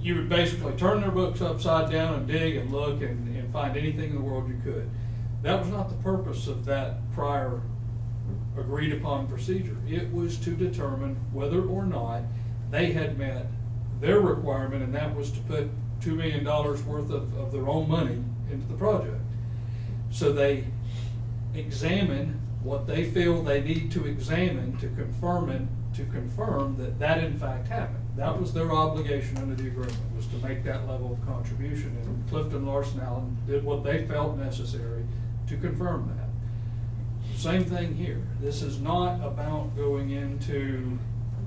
you would basically turn their books upside down and dig and look and find anything in the world you could. That was not the purpose of that prior agreed upon procedure. It was to determine whether or not they had met their requirement, and that was to put $2 million worth of their own money into the project. So they examine what they feel they need to examine to confirm that in fact happened. That was their obligation under the agreement, was to make that level of contribution, and Clifton Larson Allen did what they felt necessary to confirm that. Same thing here. This is not about going into,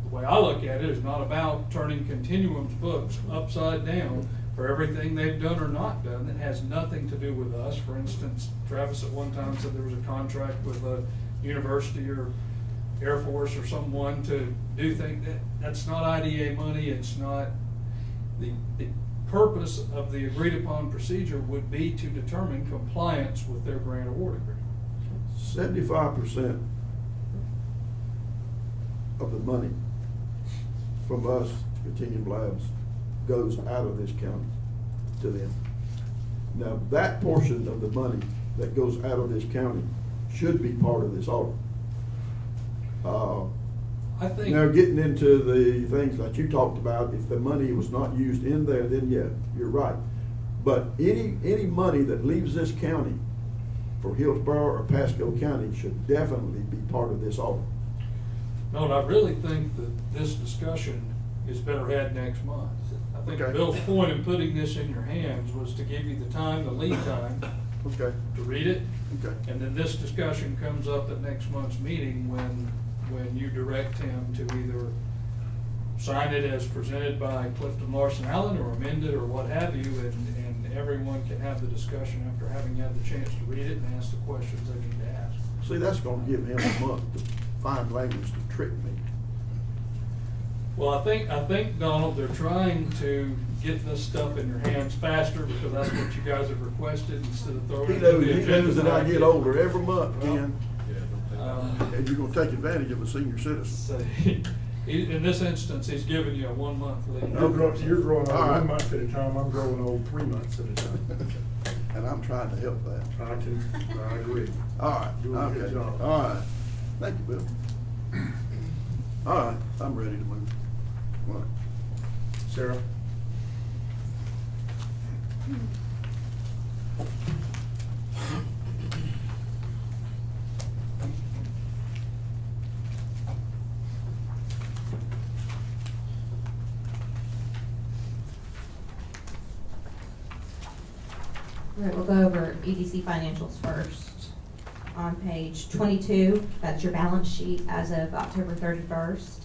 the way I look at it, is not about turning Continuum's books upside down for everything they've done or not done that has nothing to do with us. For instance, Travis at one time said there was a contract with a university or Air Force or someone to do things. That's not IDA money. It's not. The purpose of the agreed upon procedure would be to determine compliance with their grant award agreement. 75% of the money from us, Continuum Labs, goes out of this county to them. Now, that portion of the money that goes out of this county should be part of this audit. I think. Now, getting into the things that you talked about, if the money was not used in there, then yeah, you're right. But any money that leaves this county for Hillsborough or Pasco County should definitely be part of this audit. No, and I really think that this discussion is better had next month. I think Okay. Bill's point in putting this in your hands was to give you the time, the lead time, Okay. to read it. Okay. And then this discussion comes up at next month's meeting when you direct him to either sign it as presented by Clifton Larson Allen or amend it or what have you, and everyone can have the discussion after having had the chance to read it and ask the questions they need to ask. See, that's gonna give him a month to find language to trick me. Well, I think, Donald, they're trying to get this stuff in your hands faster because that's what you guys have requested instead of throwing it in the agenda. He knows that I get older every month, Ken, Um, and you're gonna take advantage of a senior citizen. So, in this instance, he's giving you a 1 month lead. You're growing All old right. 1 month at a time, I'm growing old 3 months at a time. And I'm trying to help that. I agree. All right, Doing a good okay, job. all right. Thank you, Bill. All right, I'm ready to move. All right. Sarah? All right, we'll go over EDC financials first. On page 22, that's your balance sheet as of October 31st.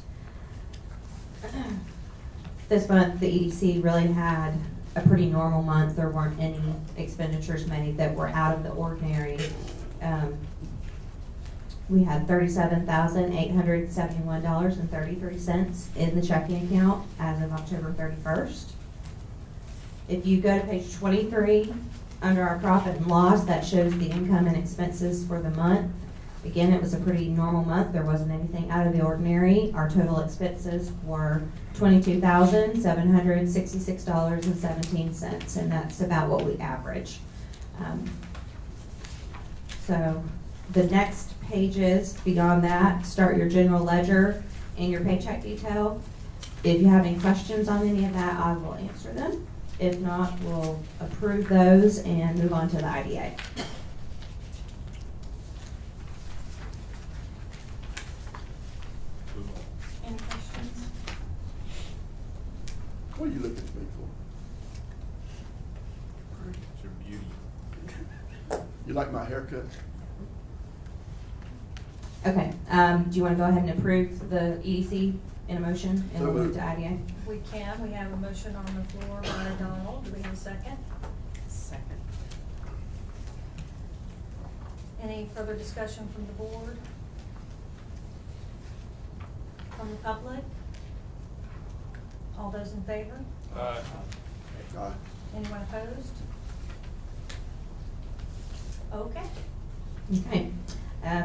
This month, the EDC really had a pretty normal month. There weren't any expenditures made that were out of the ordinary we had $37,871.33 in the checking account as of October 31st. If you go to page 23, under our profit and loss, that shows the income and expenses for the month. Again, it was a pretty normal month. There wasn't anything out of the ordinary. Our total expenses were $22,766.17, and that's about what we average. So the next pages beyond that start your general ledger and your paycheck detail. If you have any questions on any of that, I will answer them. If not, we'll approve those and move on to the IDA. Any questions? What are you looking at me It's your beauty. for? You like my haircut? Okay, do you want to go ahead and approve the EDC in a motion and So we'll move moved. to IDA? We can. We have a motion on the floor by Donald. Do we have a second? Second. Any further discussion from the board? From the public? All those in favor? Aye. Anyone opposed? Okay. Okay,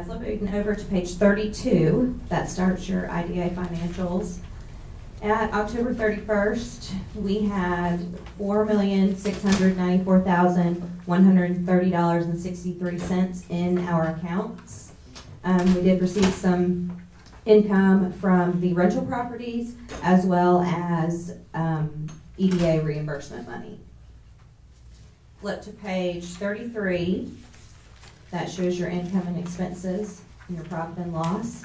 flipping over to page 32, that starts your IDA financials. At October 31st, we had $4,694,130.63 in our accounts. We did receive some income from the rental properties as well as EDA reimbursement money. Flip to page 33. That shows your income and expenses and your profit and loss.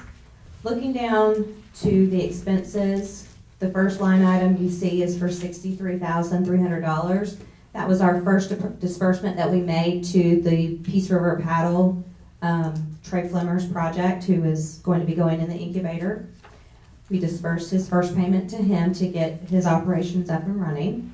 Looking down to the expenses, the first line item you see is for $63,300. That was our first disbursement that we made to the Peace River Paddle Trey Flemmer's project, who is going to be going in the incubator. We dispersed his first payment to him to get his operations up and running.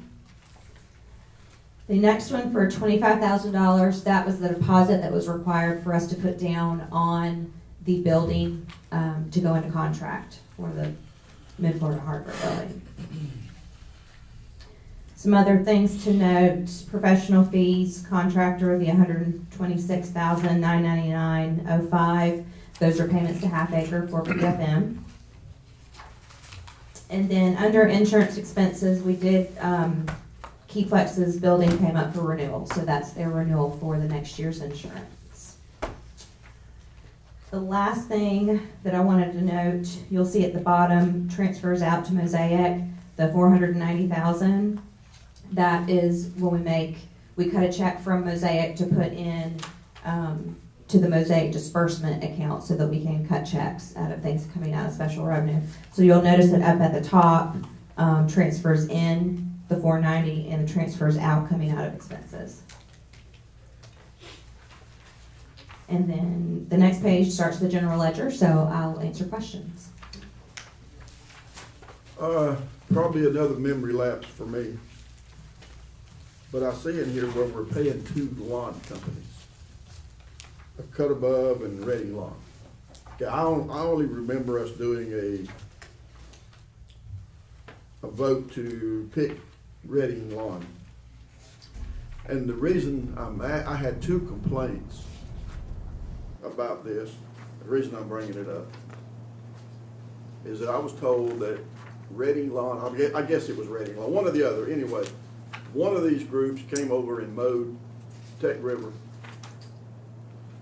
The next one for $25,000, that was the deposit that was required for us to put down on the building to go into contract for the Mid-Florida Hardware building. Some other things to note: professional fees, contractor, the $126,999.05. Those are payments to Half Acre for PFM. And then under insurance expenses, we did Keyflex's building came up for renewal, so that's their renewal for the next year's insurance. The last thing that I wanted to note, you'll see at the bottom, transfers out to Mosaic, the $490,000. That is when we cut a check from Mosaic to put in to the Mosaic disbursement account so that we can cut checks out of things coming out of special revenue. So you'll notice that up at the top, transfers in the $490 and the transfers out coming out of expenses. And then the next page starts the general ledger, so I'll answer questions. Probably another memory lapse for me. But I see in here where we're paying two lawn companies, a Cut Above and Reading Lawn. Okay, I only remember us doing a vote to pick Reading Lawn. And the reason I had two complaints about this, the reason I'm bringing it up, is that I was told that Reading Lawn, I guess it was Reading Lawn, one or the other, anyway, one of these groups came over and mowed Tech River.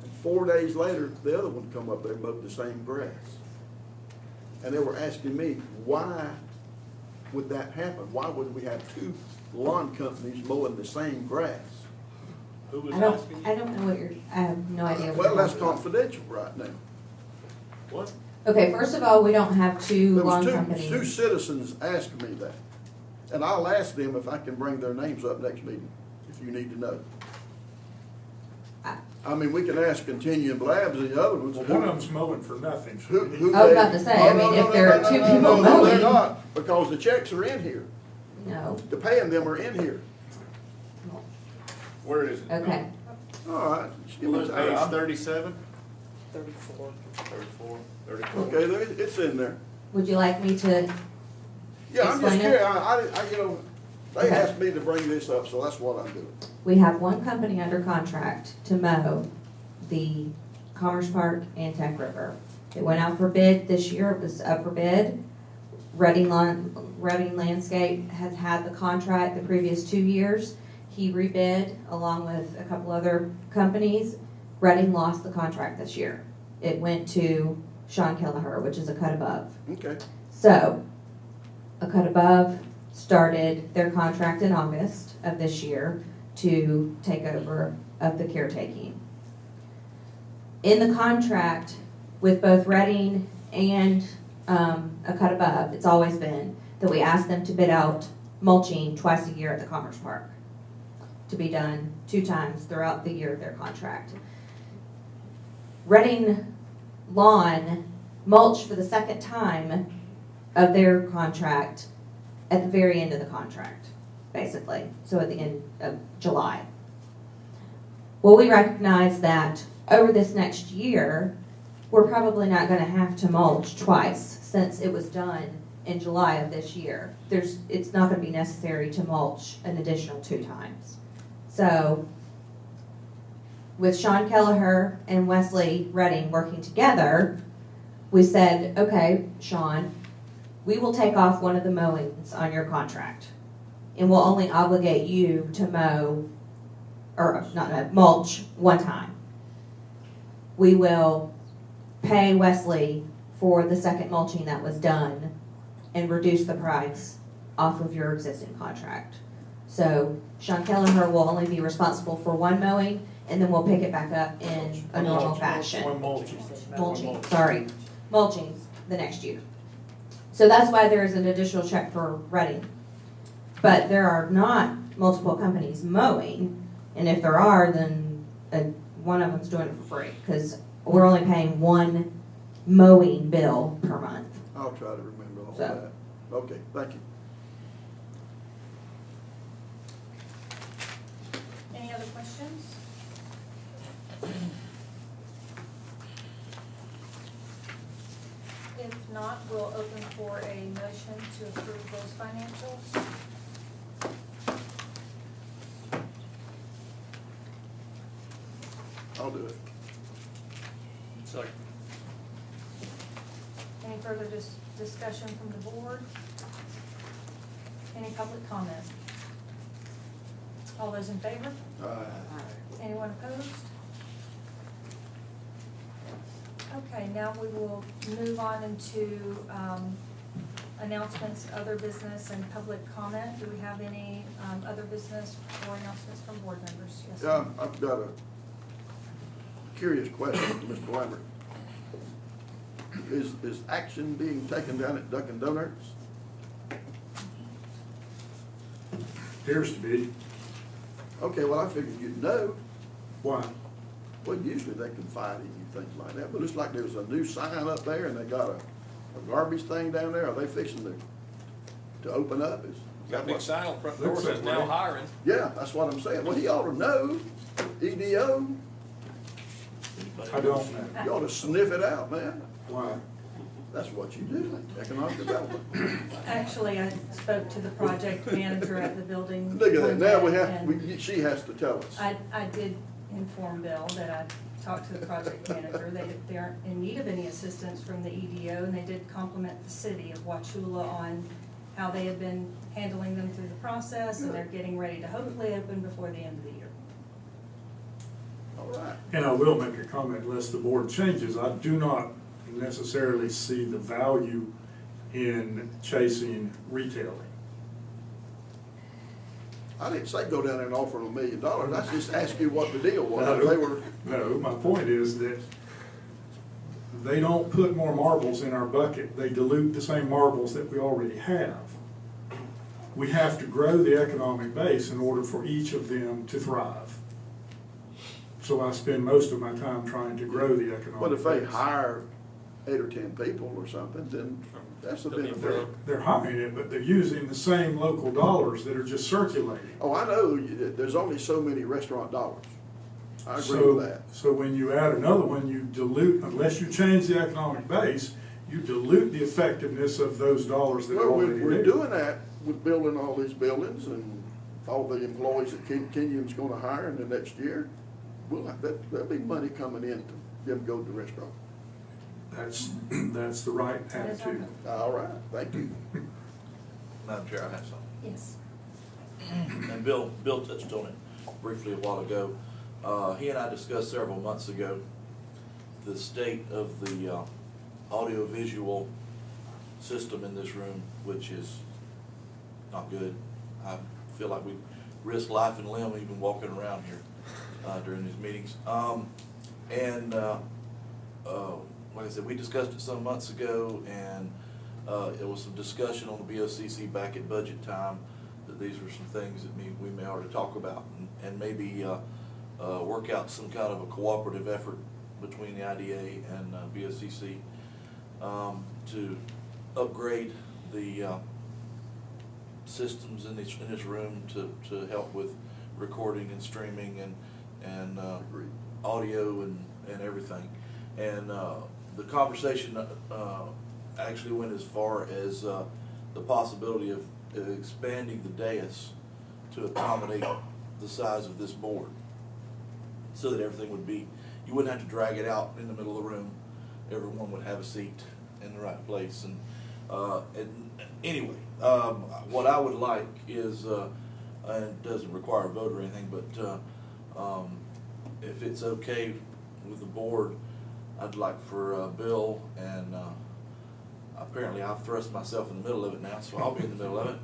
And 4 days later, the other one come up there and mowed the same grass. And they were asking me, why would that happen? Why would we have two lawn companies mowing the same grass? Who was I asking you? don't know I have no idea. what Well, you're that's talking about. confidential right now. What? Okay, first of all, we don't have two There lawn was two companies. citizens asked me that. And I'll ask them if I can bring their names up next meeting, if you need to know. I mean, we can ask Continuum Labs and the other ones. Well, one of them's mowing for nothing. Who I was they- about to say, Oh, I mean, no, if no, there are no, two no, people no, no, they're mowing- not, because the checks are in here. No. The paying them are in here. Where is it? Okay. All right, just give me Page time. 37? 34. 34, 34. Okay, there, it's in there. Would you like me to, Yeah, I'm just Explain it. curious, you know, they Okay. asked me to bring this up, so that's what I'm doing. we have one company under contract to mow the Commerce Park and Tech River. It went out for bid this year, it was up for bid. Reading Landscape has had the contract the previous 2 years. He rebid along with a couple other companies. Reading lost the contract this year. It went to Sean Kelleher, which is a cut above. Okay, So, a cut above started their contract in August of this year to take over of the caretaking. In the contract with both Reading and a cut above, it's always been that we ask them to bid out mulching twice a year at the Commerce Park, to be done 2 times throughout the year of their contract. Reading Lawn mulched for the second time of their contract at the very end of the contract, basically, so at the end of July. Well, we recognize that over this next year, we're probably not going to have to mulch twice since it was done in July of this year. It's not going to be necessary to mulch an additional 2 times. So, with Sean Kelleher and Wesley Redding working together, we said, okay, Sean, we will take off one of the mowings on your contract, and we'll only obligate you to mow, or not mow, mulch 1 time. We will pay Wesley for the second mulching that was done and reduce the price off of your existing contract. So Sean Kelleher will only be responsible for 1 mowing, and then we'll pick it back up in a normal fashion. One mulching. Mulching the next year. So that's why there is an additional check for Reading. But there are not multiple companies mowing, and if there are, then one of them's doing it for free, because we're only paying 1 mowing bill per month. I'll try to remember all So. that. Okay, thank you. Any other questions? If not, we'll open for a motion to approve those financials. I'll do it. Second. Any further discussion from the board? Any public comment? All those in favor? Anyone opposed? Okay, now we will move on into announcements, other business, and public comment. Do we have any other business or announcements from board members? Yes, sir. I've got a curious question to Mr. Lambert. Is action being taken down at Dunkin' Donuts? Appears to be. Okay, well, I figured you'd know. Why? Well, usually they confide in you, things like that, but it's like there's a new sign up there and they got a garbage thing down there. Are they fixing to open up? Got a big sign on the front door Looks that says now way. hiring. Yeah, that's what I'm saying. Well, he ought to know, EDO. I don't know. You ought to sniff it out, man. Why? That's what you do, economic development. Actually, I spoke to the project manager at the building. Look at that, one now we day, have, and she has to tell us. I did inform Bill that I talked to the project manager. They aren't in need of any assistance from the EDO, and they did compliment the city of Wauchula on how they have been handling them through the process, and they're getting ready to hopefully open before the end of the year. All right. And I will make a comment unless the board changes. I do not necessarily see the value in chasing retailing. I didn't say go down there and offer them $1 million. I just asked you what the deal was. If they were, No, my point is that they don't put more marbles in our bucket. They dilute the same marbles that we already have. We have to grow the economic base in order for each of them to thrive. So I spend most of my time trying to grow the economic but if they base. hire 8 or 10 people or something, then that's a benefit. They're hiring it, but they're using the same local dollars that are just circulating. Oh, I know, there's only so many restaurant dollars. I agree with that. So when you add another one, you dilute, unless you change the economic base, you dilute the effectiveness of those dollars that are Well, already there. we're doing that with building all these buildings and all the employees that Continuum's gonna hire in the next year. There'll be money coming in to them go to the restaurant. That's the right That is our attitude. goal. All right, thank you. Madam Chair, I have something. Yes. And Bill touched on it briefly a while ago. He and I discussed several months ago the state of the audiovisual system in this room, which is not good. I feel like we risk life and limb even walking around here during these meetings. Like I said, we discussed it some months ago, and it was some discussion on the BOCC back at budget time that these were some things that we may ought to talk about and maybe work out some kind of a cooperative effort between the IDA and BOCC to upgrade the systems in this room to help with recording and streaming and audio and everything. And the conversation actually went as far as the possibility of expanding the dais to accommodate the size of this board, so that everything would be, you wouldn't have to drag it out in the middle of the room. Everyone would have a seat in the right place. And anyway, what I would like is, and it doesn't require a vote or anything, but if it's okay with the board, I'd like for Bill and apparently I've thrust myself in the middle of it now, so I'll be in the middle of it.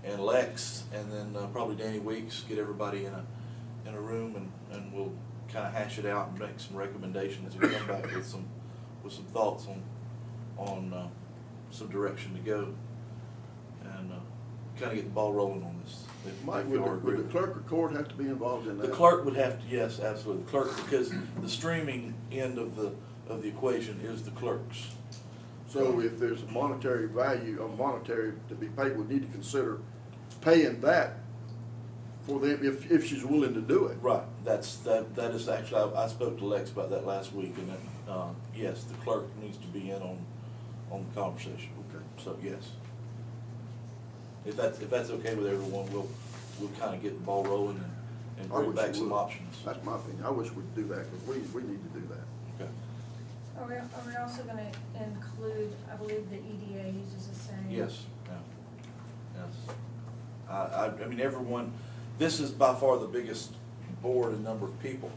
And Lex, and then probably Danny Weeks, get everybody in a room, and we'll kind of hash it out and make some recommendations and come back with some thoughts on some direction to go, and kind of get the ball rolling on this. Mike, would the clerk or court have to be involved in that? The clerk would have to, yes, absolutely, the clerk, because the streaming end of the equation is the clerks. So if there's a monetary value, or monetary to be paid, we need to consider paying that for them if she's willing to do it. Right, that is actually, I spoke to Lex about that last week, and yes, the clerk needs to be in on the conversation. Okay. So, yes. If that's okay with everyone, we'll kind of get the ball rolling and bring back some options. That's my opinion. I wish we'd do that, because we need to do that. Okay. Are we also gonna include, I believe the EDA uses the same? Yes, yeah, yes. I mean, everyone, this is by far the biggest board in number of people.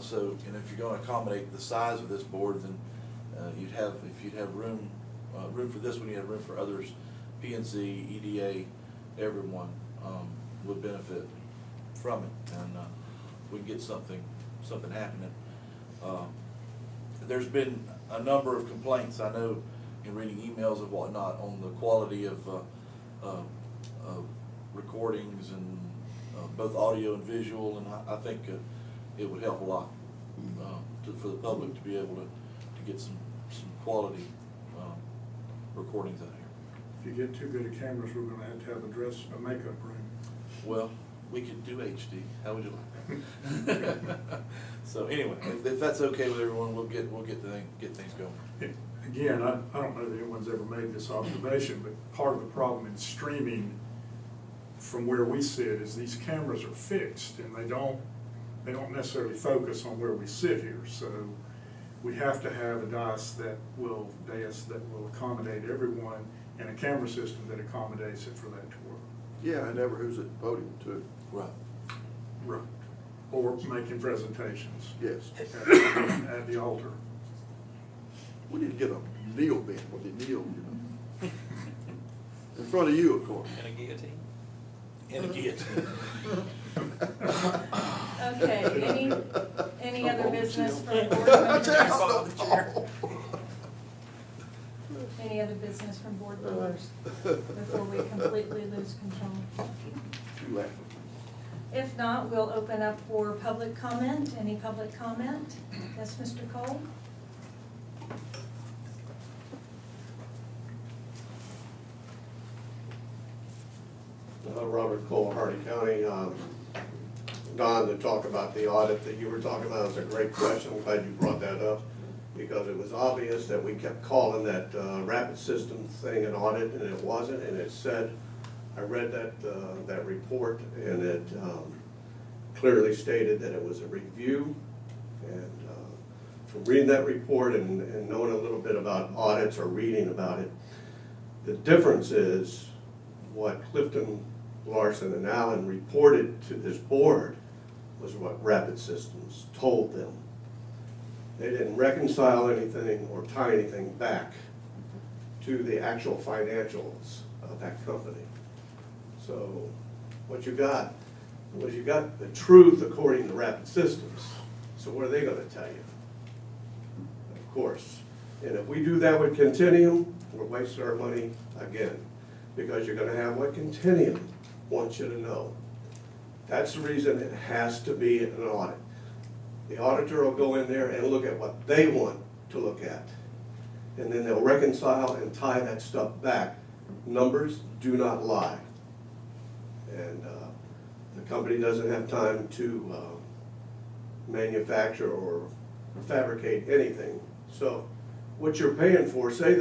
So, and if you're gonna accommodate the size of this board, then if you'd have room for this one, you'd have room for others. PNC, EDA, everyone would benefit from it, and we can get something happening. There's been a number of complaints, I know, in reading emails and whatnot, on the quality of recordings and both audio and visual, and I think it would help a lot for the public to be able to get some quality recordings out here. If you get too good at cameras, we're gonna have a makeup room. Well, we could do HD. How would you like that? So anyway, if that's okay with everyone, we'll get things going. Again, I don't know that anyone's ever made this observation, but part of the problem in streaming from where we sit is these cameras are fixed, and they don't necessarily focus on where we sit here. So we have to have a dais that will accommodate everyone, and a camera system that accommodates it for that to work. Yeah, and ever who's at the podium too. Right. Right. Or making presentations. Yes. At the altar. We need to get a kneel bend where they kneel, in front of you, of course. And a guillotine? And a guillotine. Okay, any other business from board members? Any other business from board members before we completely lose control? You laughing. If not, we'll open up for public comment. Any public comment? Yes, Mr. Cole? Robert Cole, Hardy County. Don, to talk about the audit that you were talking about. It's a great question. I'm glad you brought that up, because it was obvious that we kept calling that rapid system thing an audit, and it wasn't. And it said, I read that report, and it clearly stated that it was a review. And from reading that report and knowing a little bit about audits or reading about it, the difference is what Clifton, Larson, and Allen reported to this board was what Rapid Systems told them. They didn't reconcile anything or tie anything back to the actual financials of that company. So what you got was you got the truth according to Rapid Systems. So what are they going to tell you? Of course. And if we do that with Continuum, we're wasting our money again, because you're going to have what Continuum wants you to know. That's the reason it has to be an audit. The auditor will go in there and look at what they want to look at. And then they'll reconcile and tie that stuff back. Numbers do not lie. And the company doesn't have time to manufacture or fabricate anything. So what you're paying for, say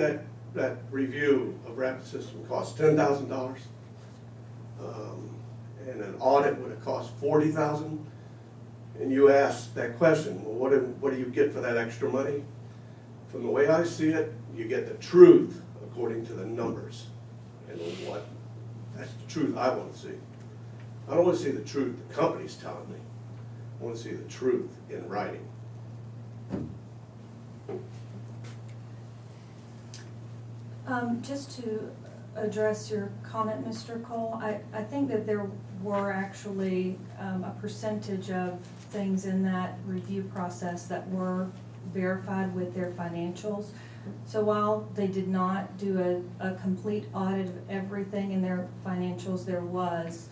that review of Rapid System costs $10,000, and an audit would have cost $40,000, and you ask that question, well, what do you get for that extra money? From the way I see it, you get the truth according to the numbers. And that's the truth I want to see. I don't want to see the truth the company's telling me. I want to see the truth in writing. Just to address your comment, Mr. Cole, I think that there were actually a percentage of things in that review process that were verified with their financials. So while they did not do a complete audit of everything in their financials, there was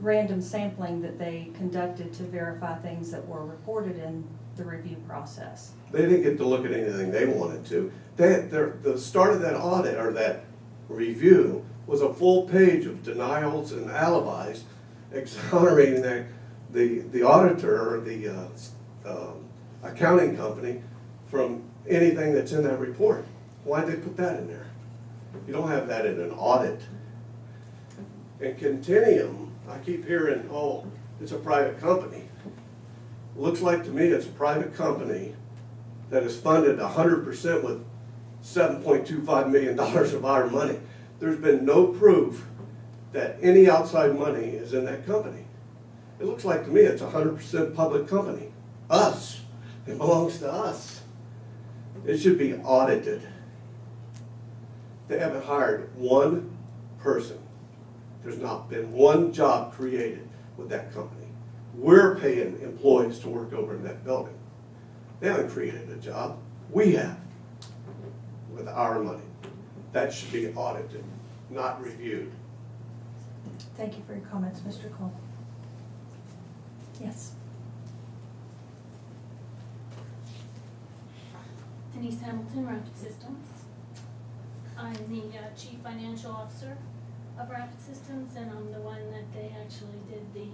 random sampling that they conducted to verify things that were reported in the review process. They didn't get to look at anything they wanted to. The start of that audit or that review was a full page of denials and alibis exonerating the auditor or the accounting company from anything that's in that report. Why'd they put that in there? You don't have that in an audit. And Continuum, I keep hearing, oh, it's a private company. Looks like to me it's a private company that is funded 100% with $7.25 million of our money. There's been no proof that any outside money is in that company. It looks like to me it's 100% public company. Us. It belongs to us. It should be audited. They haven't hired one person. There's not been one job created with that company. We're paying employees to work over in that building. They haven't created a job. We have, with our money. That should be audited, not reviewed. Thank you for your comments, Mr. Cole. Yes. Denise Hamilton, Rapid Systems. I'm the Chief Financial Officer of Rapid Systems, and I'm the one that they actually did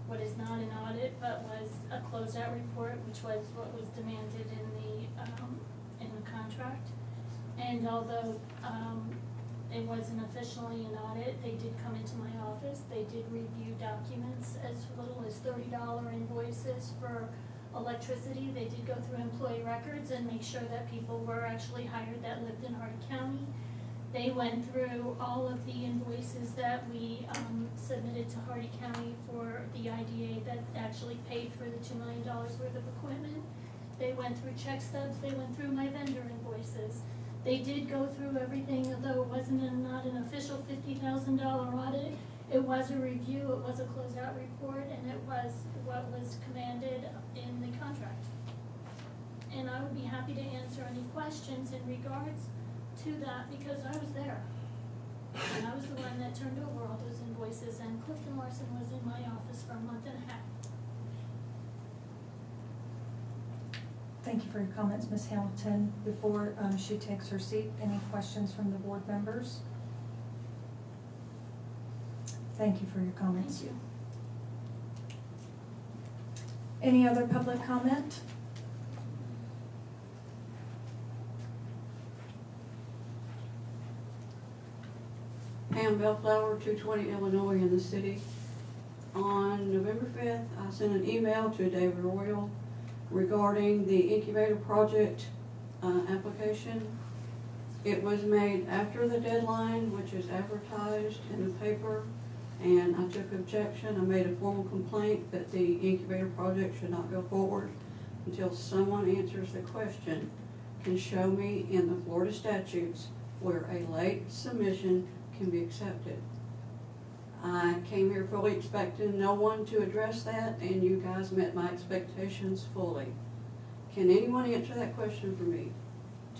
what is not an audit, but was a closeout report, which was what was demanded in the contract. And although it wasn't officially an audit, they did come into my office. They did review documents as little as $30 invoices for electricity. They did go through employee records and make sure that people were actually hired that lived in Hardee County. They went through all of the invoices that we submitted to Hardee County for the IDA that actually paid for the $2 million worth of equipment. They went through check stubs. They went through my vendor invoices. They did go through everything, although it wasn't not an official $50,000 audit. It was a review, it was a closeout report, and it was what was commanded in the contract. And I would be happy to answer any questions in regards to that, because I was there. And I was the one that turned over all those invoices, and Clifton Larson was in my office for a month and a half. Thank you for your comments, Ms. Hamilton. Before she takes her seat, any questions from the board members? Thank you for your comments. Thank you. Any other public comment? Pam Bellflower, 220 Illinois in the city. On November 5th, I sent an email to David Royal regarding the incubator project application. It was made after the deadline, which is advertised in the paper, and I took objection. I made a formal complaint that the incubator project should not go forward until someone answers the question, can show me in the Florida statutes where a late submission can be accepted. I came here fully expecting no one to address that, and you guys met my expectations fully. Can anyone answer that question for me?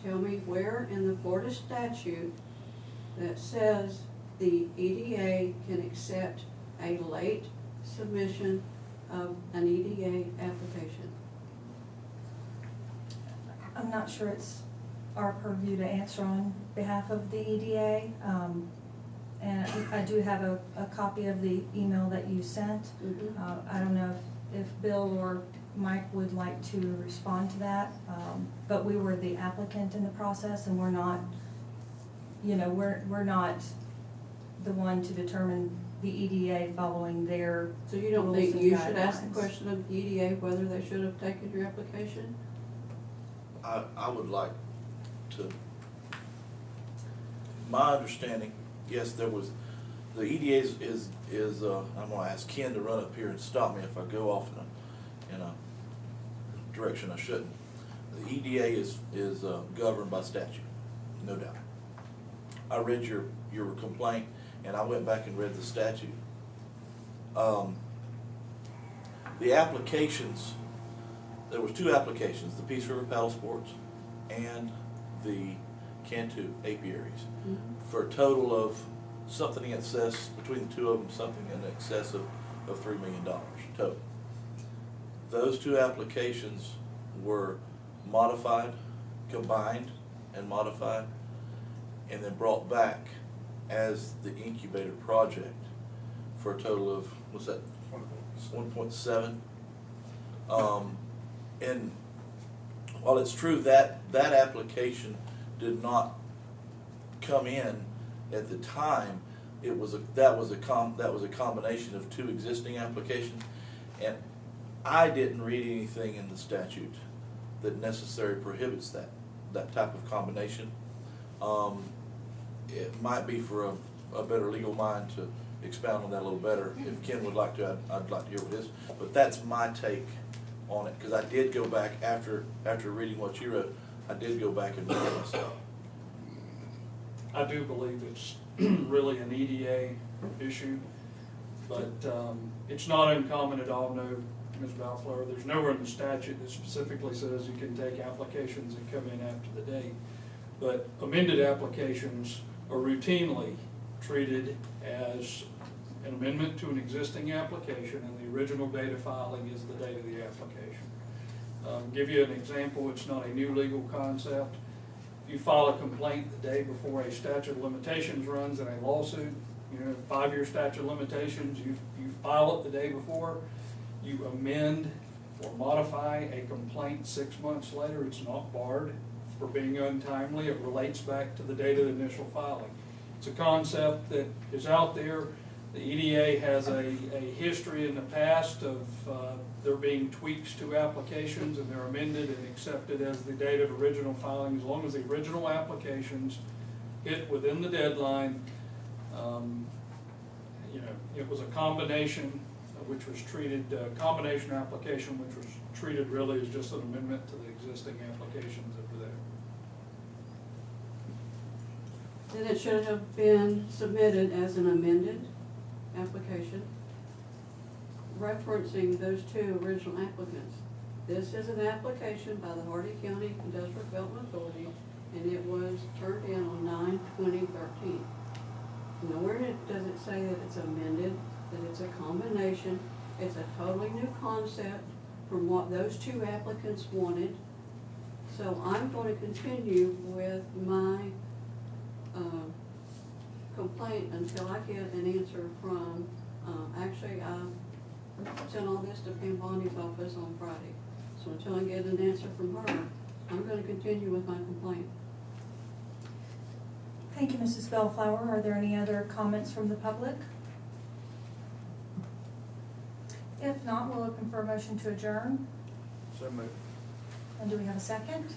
Tell me where in the Florida statute that says the EDA can accept a late submission of an EDA application. I'm not sure it's our purview to answer on behalf of the EDA. And I do have a copy of the email that you sent. I don't know if Bill or Mike would like to respond to that, but we were the applicant in the process, and we're not, you know, we're not the one to determine the EDA following their So you don't rules think and you should ask the guidelines. question of the EDA whether they should have taken your application? I would like to, my understanding, yes, there was, the EDA is I'm gonna ask Ken to run up here and stop me if I go off in a direction I shouldn't. The EDA is governed by statute, no doubt. I read your complaint, and I went back and read the statute. The applications, there was two applications, the Peace River Paddle Sports and the Cantu apiaries, for a total of something in excess, between the two of them, something in excess of $3 million total. Those two applications were modified, combined and modified, and then brought back as the incubator project for a total of, what's that, 1.7. And while it's true that that application did not come in at the time, it was that was a combination of two existing applications, and I didn't read anything in the statute that necessarily prohibits that type of combination. It might be for a better legal mind to expound on that a little better. If Ken would like to, I'd like to hear what his, but that's my take on it, because I did go back after reading what you wrote. I did go back and read it myself. I do believe it's really an EDA issue, but it's not uncommon at all, no, Ms. Bellflower. There's nowhere in the statute that specifically says you can take applications that come in after the date. But amended applications are routinely treated as an amendment to an existing application, and the original date of filing is the date of the application. Give you an example, it's not a new legal concept. If you file a complaint the day before a statute of limitations runs in a lawsuit, you know, 5-year statute of limitations, you file it the day before, you amend or modify a complaint 6 months later, it's not barred for being untimely. It relates back to the date of the initial filing. It's a concept that is out there. The EDA has a history in the past of there being tweaks to applications, and they're amended and accepted as the date of original filing, as long as the original applications hit within the deadline. You know, it was a combination which was treated, combination application which was treated really as just an amendment to the existing applications that were there. Then it should have been submitted as an amended application, referencing those two original applicants. This is an application by the Hardy County Industrial Development Authority, and it was turned in on 9/20/13. Nowhere in it does it say that it's amended, that it's a combination. It's a totally new concept from what those two applicants wanted. So I'm going to continue with my complaint until I get an answer from, actually I sent all this to Pam Bondi's office on Friday. So until I get an answer from her, I'm gonna continue with my complaint. Thank you, Mrs. Bellflower. Are there any other comments from the public? If not, we'll open for a motion to adjourn. So moved. And do we have a second?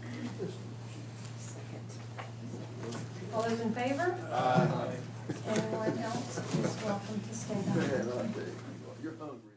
Second. All those in favor? Anyone else is welcome to stay Man, I down. tell you, you're hungry.